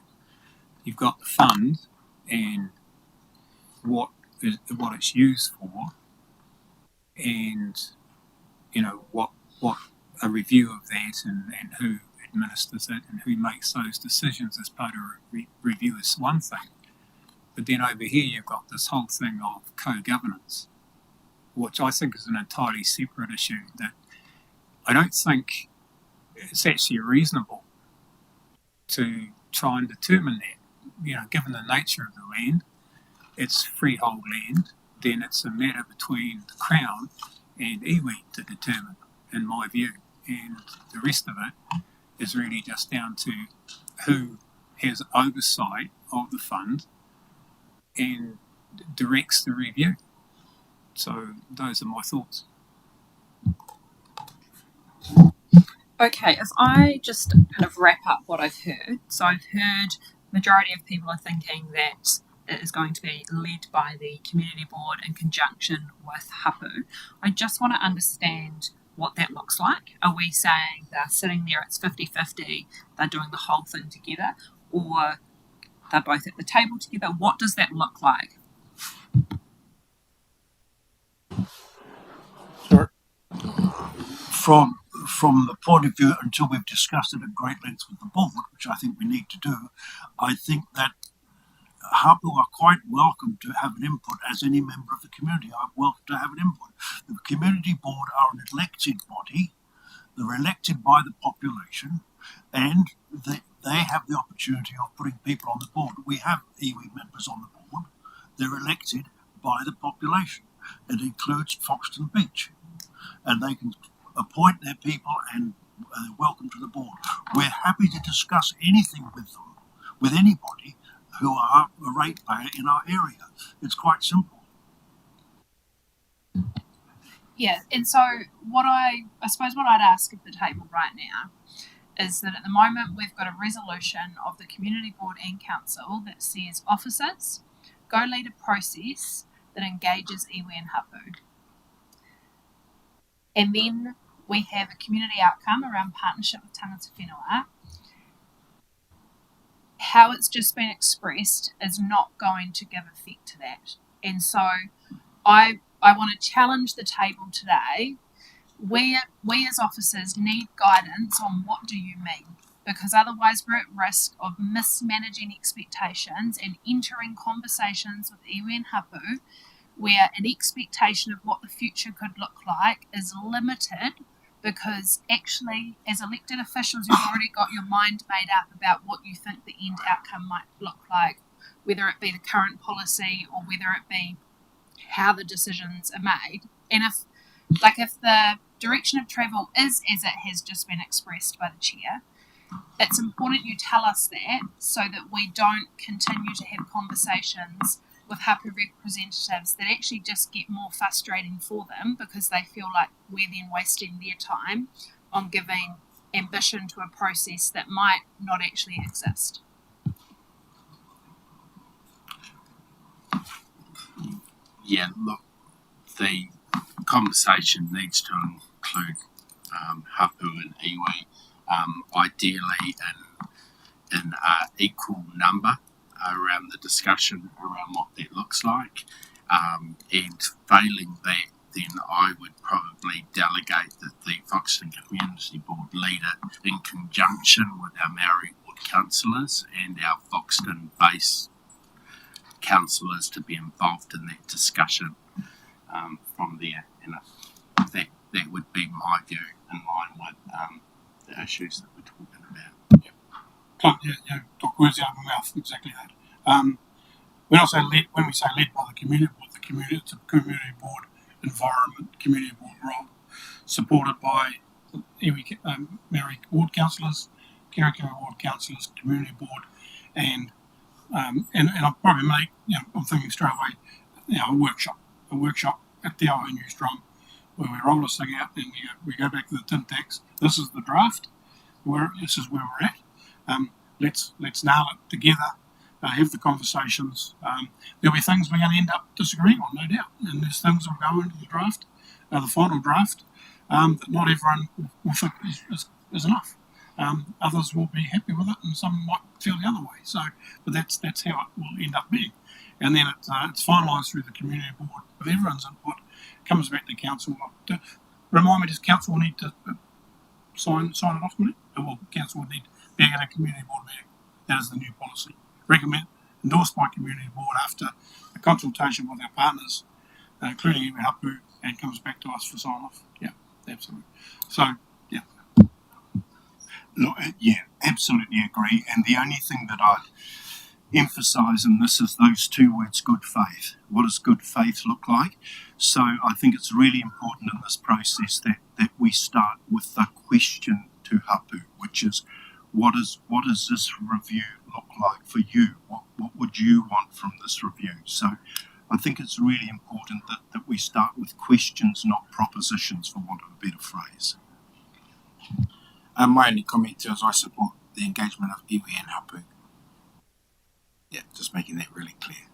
You've got the fund and what it's used for, and what a review of that and who administers it and who makes those decisions as part of a review is one thing. But then over here you've got this whole thing of co-governance, which I think is an entirely separate issue that I don't think it's actually reasonable to try and determine that. Given the nature of the land, it's freehold land, then it's a matter between the Crown and iwi to determine, in my view. And the rest of it is really just down to who has oversight of the fund and directs the review. So those are my thoughts. Okay, if I just kind of wrap up what I've heard. So I've heard the majority of people are thinking that it is going to be led by the community board in conjunction with hapu. I just want to understand what that looks like. Are we saying they're sitting there, it's 50-50, they're doing the whole thing together, or they're both at the table together? What does that look like? Sorry. From the point of view, until we've discussed it at great length with the board, which I think we need to do, I think that hapu are quite welcome to have an input, as any member of the community are welcome to have an input. The community board are an elected body. They're elected by the population, and they have the opportunity of putting people on the board. We have iwi members on the board. They're elected by the population. It includes Foxton Beach, and they can appoint their people and they're welcome to the board. We're happy to discuss anything with them, with anybody who are a ratepayer in our area. It's quite simple. Yeah, and so I suppose what I'd ask of the table right now is that at the moment we've got a resolution of the community board and council that says officers go lead a process that engages iwi and hapu. And then we have a community outcome around partnership with tangata whenua. How it's just been expressed is not going to give effect to that. And so I want to challenge the table today. We as officers need guidance on what do you mean, because otherwise we're at risk of mismanaging expectations and entering conversations with iwi and hapu where an expectation of what the future could look like is limited, because actually as elected officials you've already got your mind made up about what you think the end outcome might look like, whether it be the current policy or whether it be how the decisions are made. And if the direction of travel is as it has just been expressed by the chair, it's important you tell us that so that we don't continue to have conversations with hapu representatives that actually just get more frustrating for them because they feel like we're then wasting their time on giving ambition to a process that might not actually exist. Yeah, look, the conversation needs to include hapu and iwi, ideally in equal number around the discussion around what that looks like, and failing that, then I would probably delegate that the Foxton Community Board lead it in conjunction with our Maori Ward councillors and our Foxton-based councillors to be involved in that discussion from there. And that would be my view in line with the issues that we're talking about. Talk words out of my mouth, exactly that. When we say led by the community board, it's a community board environment, community board role, supported by Maori Ward councillors, Kerikeri Ward councillors, community board, and I'll probably make, I'm thinking straight away, a workshop at the Aoha News Drum where we roll this thing out and we go back to the tin tax. This is the draft. This is where we're at. Let's nail it together. Have the conversations. There'll be things we're going to end up disagreeing on, no doubt. And there's things that will go into the draft, the final draft, that not everyone will think is enough. Others will be happy with it, and some might feel the other way. So, but that's how it will end up being. And then it's finalised through the community board with everyone's input. Comes back to council. Remind me, does council need to sign it off, will it? Well, council would need being in a community board meeting. That is the new policy. Endorsed by community board after a consultation with our partners, including Iwi Hapu, and comes back to us for sign off. Yeah, absolutely. So, yeah. No, yeah, absolutely agree. And the only thing that I'd emphasise in this is those two words, good faith. What does good faith look like? So I think it's really important in this process that we start with the question to Hapu, which is, what does this review look like for you? What would you want from this review? So I think it's really important that we start with questions, not propositions, for want of a better phrase. My only comment too is I support the engagement of iwi and Hapu. Yeah, just making that really clear.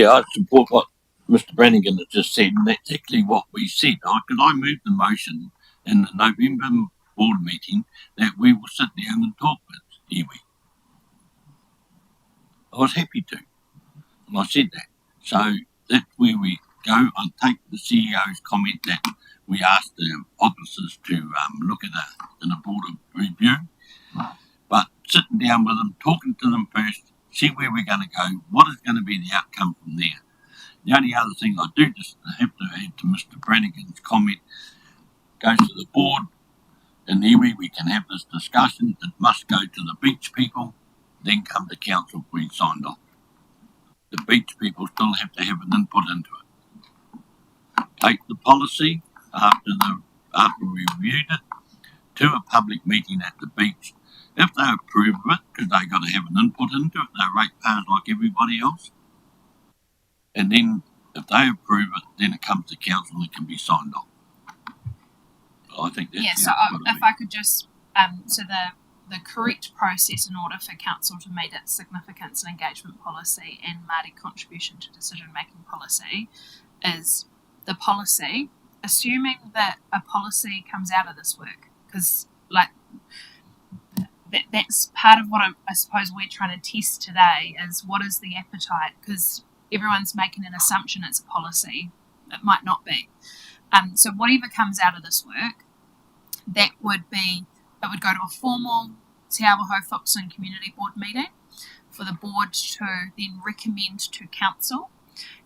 I support what Mr. Brannigan has just said, and that's actually what we said. Because I moved the motion in the November board meeting that we will sit down and talk with iwi. I was happy to, and I said that. So that's where we go. I take the CEO's comment that we asked the officers to look at in a board of review, but sitting down with them, talking to them first, see where we're going to go, what is going to be the outcome from there. The only other thing I do just have to add to Mr. Brannigan's comment goes to the board. In iwi, we can have this discussion. It must go to the beach people, then come to council if we signed off. The beach people still have to have an input into it. Take the policy after we reviewed it to a public meeting at the beach. If they approve of it, because they've got to have an input into it, they're ratepayers like everybody else. And then if they approve it, then it comes to council and it can be signed off. I think that's so if I could just so the correct process in order for council to meet its significance and engagement policy and Māori contribution to decision making policy is the policy, assuming that a policy comes out of this work, because that's part of what I suppose we're trying to test today is what is the appetite, because everyone's making an assumption it's a policy. It might not be. So whatever comes out of this work, it would go to a formal Te Awaho Foxton Community Board meeting for the board to then recommend to council.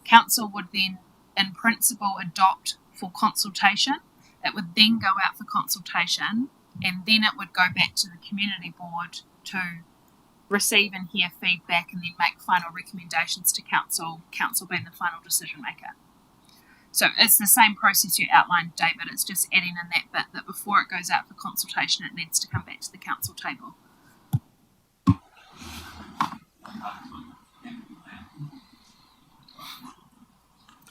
Council would then, in principle, adopt for consultation. It would then go out for consultation, and then it would go back to the community board to receive and hear feedback and then make final recommendations to council, council being the final decision maker. So it's the same process you outlined, David. It's just adding in that bit that before it goes out for consultation, it needs to come back to the council table.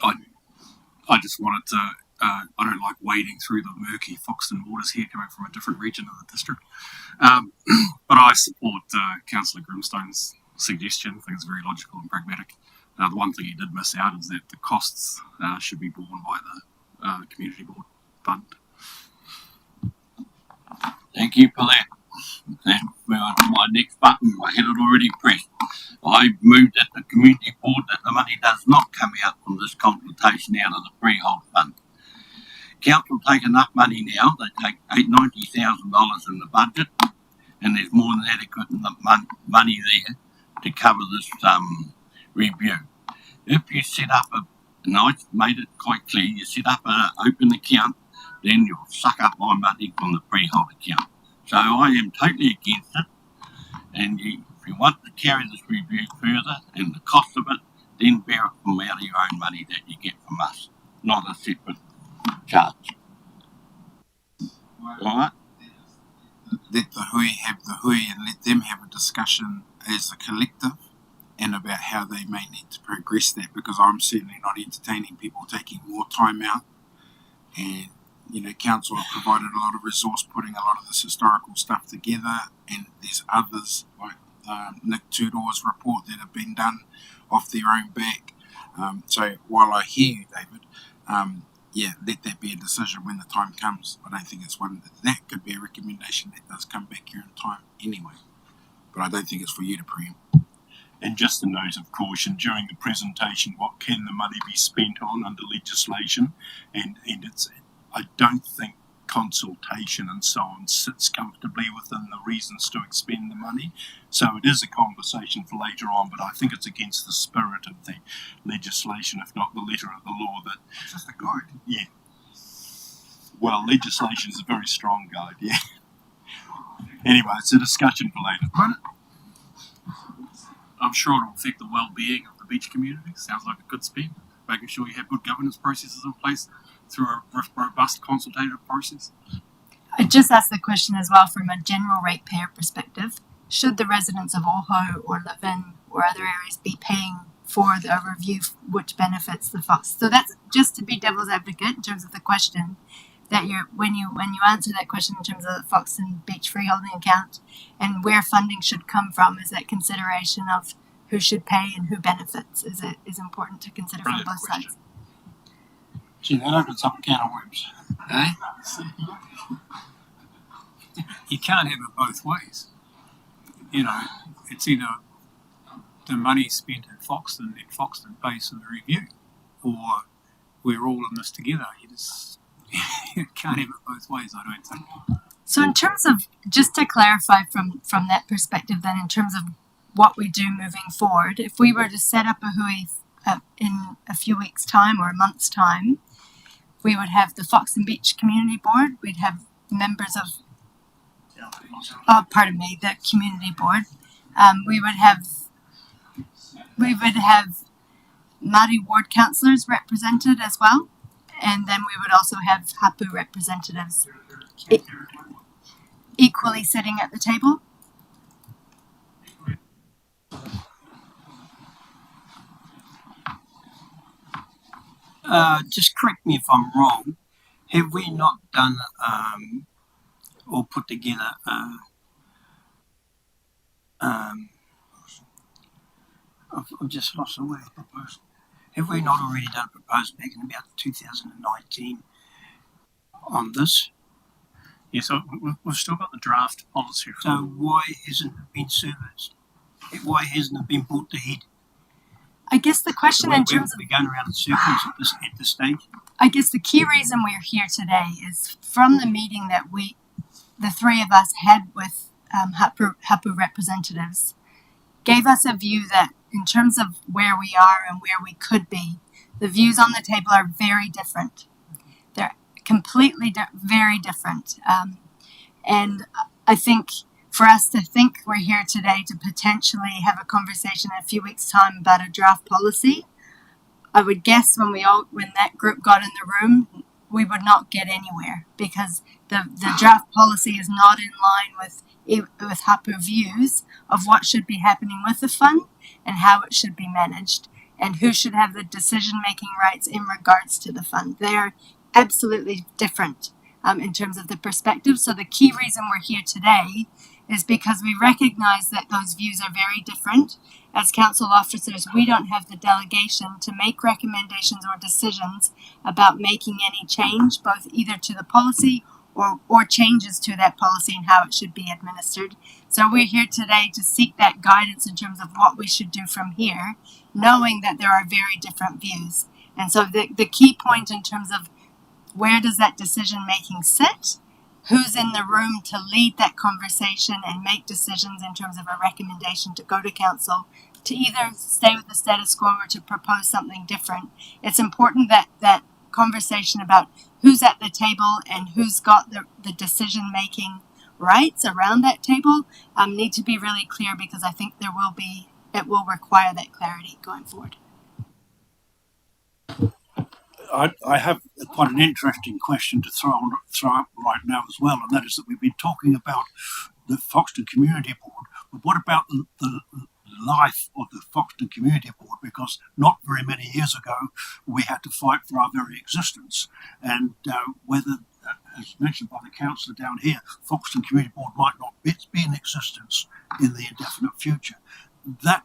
I just wanted to, I don't like wading through the murky Foxton waters here coming from a different region of the district. But I support Councillor Grimstone's suggestion. I think it's very logical and pragmatic. The one thing he did miss out is that the costs should be borne by the community board fund. Thank you for that. That's my next button. I had it already pressed. I moved at the community board that the money does not come out from this consultation out of the freehold fund. Council take enough money now. They take $90,000 in the budget, and there's more than adequate money there to cover this review. If you set up and I made it quite clear, you set up an open account, then you'll suck up my money from the freehold account. So I am totally against it, and if you want to carry this review further and the cost of it, then bear it from out of your own money that you get from us, not a separate charge. All right? Let the hui have the hui and let them have a discussion as a collective and about how they may need to progress that, because I'm certainly not entertaining people taking more time out. And, council have provided a lot of resource putting a lot of this historical stuff together, and there's others like Nick Tudor's report that have been done off their own back. So while I hear you, David, let that be a decision when the time comes. I don't think it's one that could be a recommendation that does come back here in time anyway. But I don't think it's for you to preempt. And just a note of caution during the presentation, what can the money be spent on under legislation? And I don't think consultation and so on sits comfortably within the reasons to expend the money. So it is a conversation for later on, but I think it's against the spirit of the legislation, if not the letter of the law. That It's just a guide. Yeah. Well, legislation is a very strong guide, yeah. Anyway, it's a discussion for later. I'm sure it'll affect the well-being of the beach community. Sounds like a good spend. Making sure you have good governance processes in place through a robust consultative process. I just asked the question as well from a general ratepayer perspective. Should the residents of Oho or Levin or other areas be paying for the review which benefits the Fox? So that's just to be devil's advocate in terms of the question that when you answer that question in terms of the Foxton Beach freeholding account and where funding should come from, is that consideration of who should pay and who benefits is important to consider from both sides. Gee, that opens up a can of worms. Eh? You can't have it both ways. You know, it's either the money spent in Foxton, then Foxton pays for the review, or we're all in this together. You can't have it both ways, I don't think. So in terms of, just to clarify from that perspective then, in terms of what we do moving forward, if we were to set up a hui in a few weeks' time or a month's time, we would have the Foxton Beach Community Board, we'd have members of, the Community Board, we would have Māori ward councillors represented as well, and then we would also have hapu representatives equally sitting at the table. Just correct me if I'm wrong. Have we not done or put together I've just lost the word. Proposal. Have we not already done a proposal back in about 2019 on this? Yeah, so we've still got the draft policy. So why hasn't it been serviced? Why hasn't it been brought to head? I guess the question in terms of... We're going around in circles at this stage. I guess the key reason we're here today is from the meeting that the three of us had with hapu representatives, gave us a view that in terms of where we are and where we could be, the views on the table are very different. They're completely very different. And I think for us to think we're here today to potentially have a conversation in a few weeks' time about a draft policy, I would guess when that group got in the room, we would not get anywhere because the draft policy is not in line with hapu views of what should be happening with the fund and how it should be managed and who should have the decision-making rights in regards to the fund. They're absolutely different in terms of the perspective. So the key reason we're here today is because we recognize that those views are very different. As council officers, we don't have the delegation to make recommendations or decisions about making any change, both either to the policy or changes to that policy and how it should be administered. So we're here today to seek that guidance in terms of what we should do from here, knowing that there are very different views. And so the key point in terms of where does that decision making sit, who's in the room to lead that conversation and make decisions in terms of a recommendation to go to council to either stay with the status quo or to propose something different. It's important that that conversation about who's at the table and who's got the decision-making rights around that table need to be really clear because I think it will require that clarity going forward. I have quite an interesting question to throw up right now as well, and that is that we've been talking about the Foxton Community Board, but what about the life of the Foxton Community Board? Because not very many years ago we had to fight for our very existence, and whether, as mentioned by the councillor down here, Foxton Community Board might not be in existence in the indefinite future. That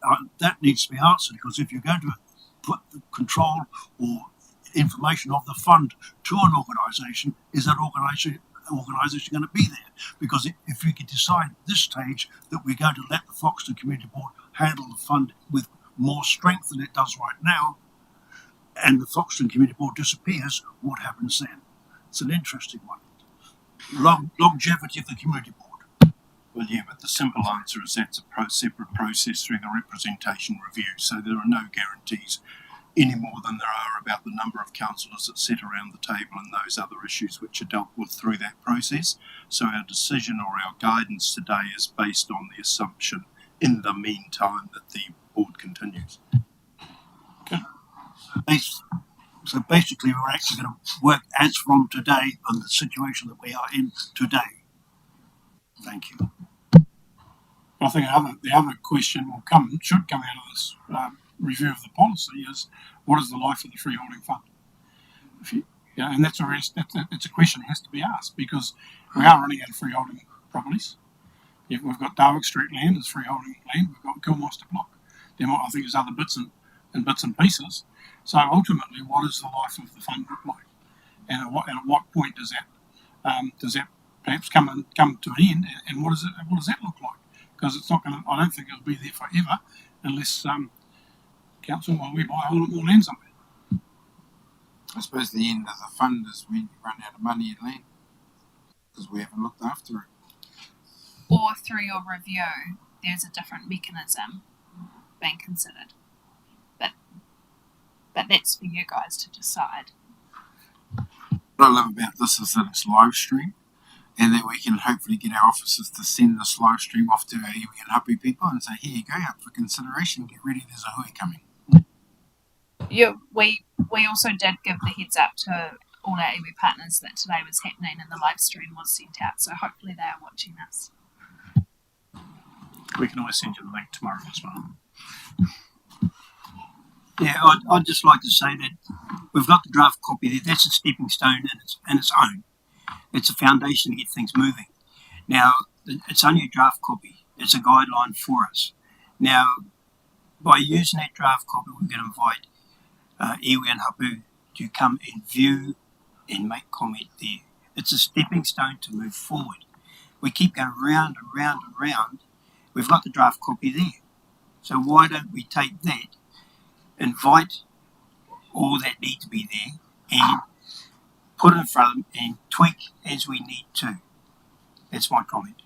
needs to be answered, because if you're going to put the control or information of the fund to an organisation, is that organisation going to be there. Because if we can decide at this stage that we're going to let the Foxton Community Board handle the fund with more strength than it does right now, and the Foxton Community Board disappears, what happens then? It's an interesting one. Longevity of the Community Board. Well, yeah, but the simple answer is that's a separate process through the representation review, so there are no guarantees any more than there are about the number of councillors that sit around the table and those other issues which are dealt with through that process. So our decision or our guidance today is based on the assumption in the meantime that the board continues. Okay. So basically we're actually going to work as from today on the situation that we are in today. Thank you. I think the other question should come out of this review of the policy is, what is the life of the freeholding fund? And that's a question that has to be asked, because we are running out of freeholding properties. We've got Darwick Street land as freeholding land. We've got Kilmaster Block. I think there's other bits and pieces. So ultimately, what does the life of the fund look like? And at what point does that perhaps come to an end? And what does that look like? Because it's not going to. I don't think it'll be there forever unless council, we buy a whole lot more land somewhere. I suppose the end of the fund is when you run out of money in land because we haven't looked after it. Or through your review, there's a different mechanism being considered. But that's for you guys to decide. What I love about this is that it's live stream, and that we can hopefully get our officers to send this live stream off to our iwi and hapu people and say, here you go, up for consideration, get ready, there's a hui coming. Yeah, we also did give the heads up to all our iwi partners that today was happening and the live stream was sent out, so hopefully they are watching us. We can always send you the link tomorrow as well. Yeah, I'd just like to say that we've got the draft copy there. That's a stepping stone in its own. It's a foundation to get things moving. Now, it's only a draft copy. It's a guideline for us. Now, by using that draft copy, we're going to invite iwi and hapu to come and view and make comment there. It's a stepping stone to move forward. We keep going round and round and round. We've got the draft copy there. So why don't we take that, invite all that need to be there, and put it in front of them and tweak as we need to. That's my comment.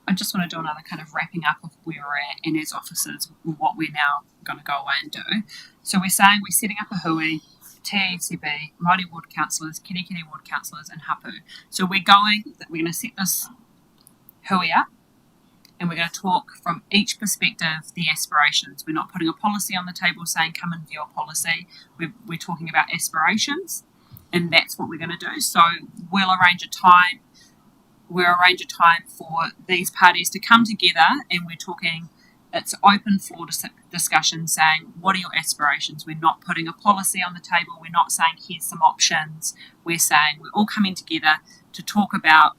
I just want to do another kind of wrapping up of where we're at and as officers, what we're now going to go away and do. So we're saying we're setting up a hui, TAFCB, Māori Ward Councillors, Kirikiri Ward Councillors and hapu. So we're going to set this hui up, and we're going to talk from each perspective, the aspirations. We're not putting a policy on the table saying come and view a policy. We're talking about aspirations, and that's what we're going to do. So we'll arrange a time. We'll arrange a time for these parties to come together, and we're talking, it's open floor discussion saying, what are your aspirations? We're not putting a policy on the table. We're not saying, here's some options. We're saying we're all coming together to talk about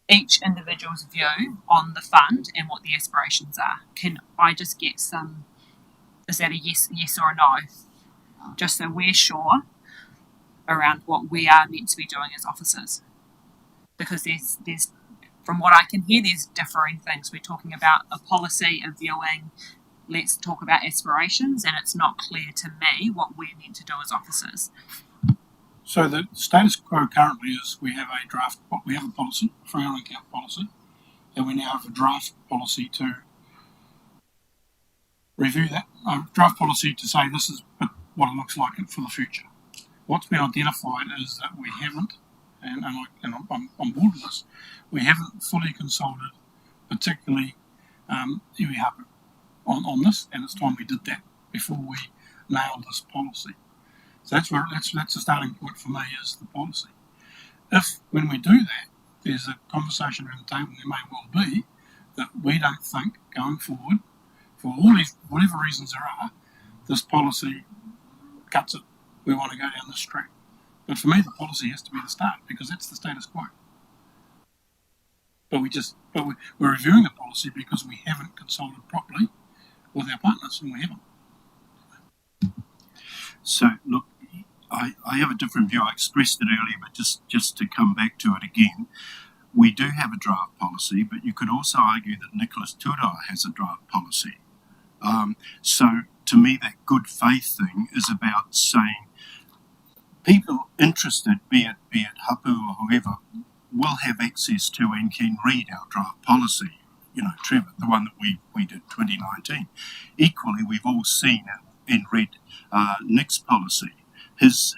each individual's view on the fund and what the aspirations are. Can I just get some, is that a yes or a no? Just so we're sure around what we are meant to be doing as officers. Because there's from what I can hear, there's differing things. We're talking about a policy, a viewing, let's talk about aspirations, and it's not clear to me what we're meant to do as officers. So the status quo currently is we have a policy, a freeholding account policy, and we now have a draft policy to review that. A draft policy to say this is what it looks like for the future. What's been identified is that we haven't, and I'm on board with this, we haven't fully consulted, particularly iwi hapu on this, and it's time we did that before we nailed this policy. So that's the starting point for me, is the policy. If, when we do that, there's a conversation around the table, there may well be, that we don't think going forward, for all these, whatever reasons there are, this policy cuts it. We want to go down this track. But for me, the policy has to be the start, because that's the status quo. But we're reviewing the policy because we haven't consulted properly with our partners, and we haven't. So, look, I have a different view. I expressed it earlier, but just to come back to it again, we do have a draft policy, but you could also argue that Nicholas Turoa has a draft policy. So to me, that good faith thing is about saying people interested, be it Hapu or whoever, will have access to and can read our draft policy. Trevor, the one that we did 2019. Equally, we've all seen and read Nick's policy, his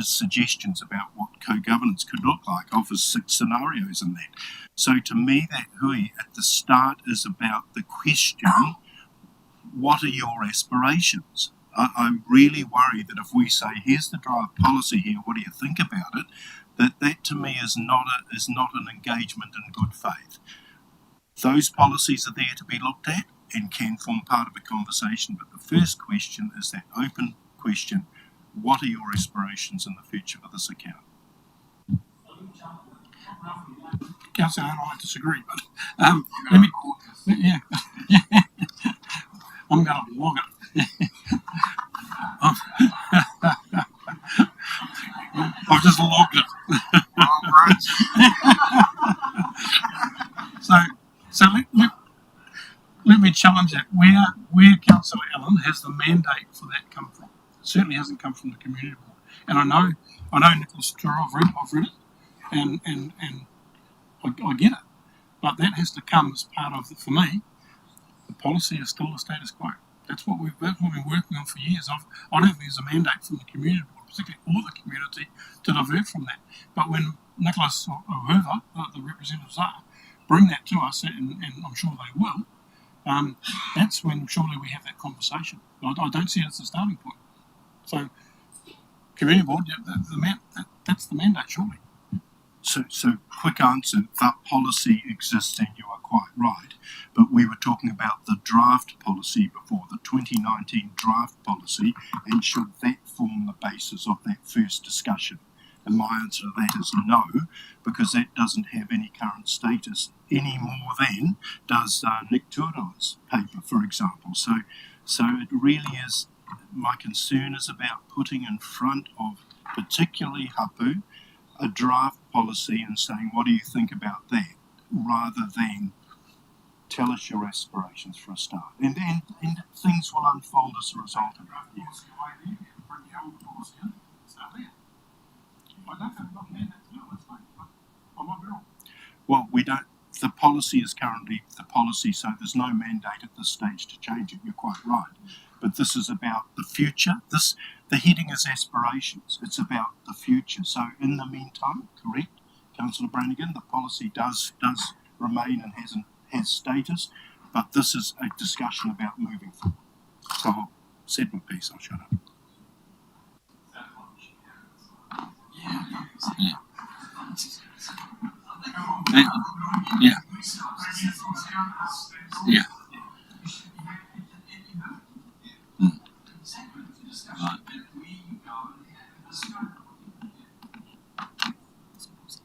suggestions about what co-governance could look like, offers 6 scenarios in that. So to me, that hui at the start is about the question, what are your aspirations? I'm really worried that if we say, here's the draft policy here, what do you think about it? That to me is not an engagement in good faith. Those policies are there to be looked at and can form part of a conversation, but the first question is that open question, what are your aspirations in the future for this account? Councillor, I disagree, but let me, yeah, I'm going to log it. I've just logged it. So let me challenge that. Where Councillor Allen has the mandate for that come from? It certainly hasn't come from the community board. And I know Nicholas Turoa, I've read it, and I get it. But that has to come as part of, for me, the policy is still the status quo. That's what we've been working on for years. I don't think there's a mandate from the community board, particularly all the community, to divert from that. But when Nicholas or whoever the representatives are bring that to us, and I'm sure they will, that's when surely we have that conversation. I don't see it as a starting point. So, community board, that's the mandate, surely. So quick answer, that policy exists and you are quite right. But we were talking about the draft policy before, the 2019 draft policy, and should that form the basis of that first discussion? And my answer to that is no, because that doesn't have any current status any more than does Nick Turoa's paper, for example. So it really is, my concern is about putting in front of particularly Hapu a draft policy and saying, what do you think about that, rather than tell us your aspirations for a start. And things will unfold as a result of that. Yes. Well, we don't. The policy is currently the policy, so there's no mandate at this stage to change it. You're quite right. But this is about the future. The heading is aspirations. It's about the future. So in the meantime, correct, Councillor Brannigan, the policy does remain and has status, but this is a discussion about moving forward. So I've said my piece, I'll shut up. Yeah.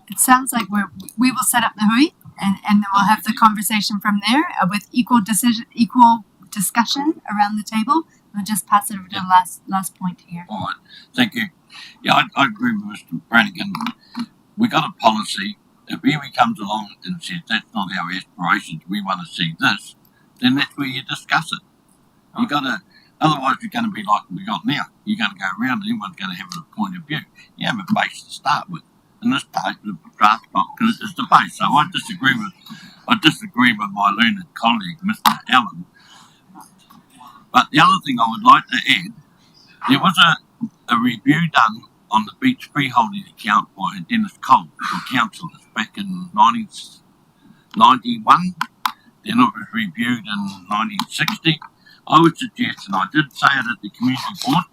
It sounds like we will set up the hui, and then we'll have the conversation from there with equal discussion around the table. We'll just pass it over to the last point here. All right, thank you. Yeah, I agree with Mr. Brannigan. We got a policy. If Iwi comes along and says that's not our aspirations, we want to see this, then that's where you discuss it. You got to, otherwise you're going to be like we got now. You're going to go around and everyone's going to have a point of view. You have a base to start with, and this part the draft because it's the base. So I disagree with my learned colleague, Mr. Allen. But the other thing I would like to add, there was a review done on the beach freeholding account by Dennis Cole, for councillors back in 1991. Then it was reviewed in 1960. I would suggest, and I did say it at the community board,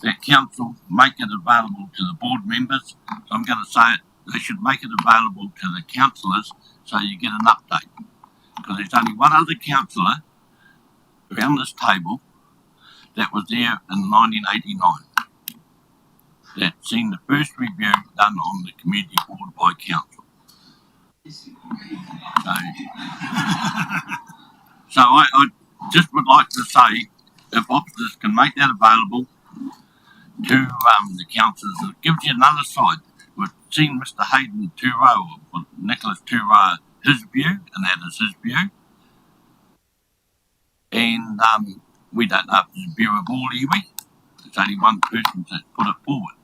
that council make it available to the board members. So I'm going to say it, they should make it available to the councillors so you get an update. Because there's only one other councillor around this table that was there in 1989 that seen the first review done on the community board by council. So I just would like to say, if officers can make that available, to the councillors. It gives you another side. We've seen Mr. Hayden Turo, or Nicholas Turo, his view, and that is his view. And we don't know if it's a view of all iwi. It's only one person that's put it forward.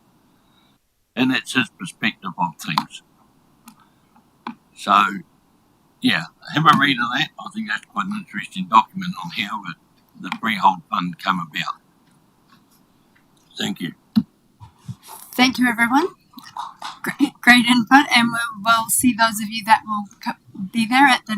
And it's his perspective of things. So, yeah, have a read of that. I think that's quite an interesting document on how the Freehold Fund came about. Thank you. Thank you, everyone. Great input, and we'll see those of you that will be there at the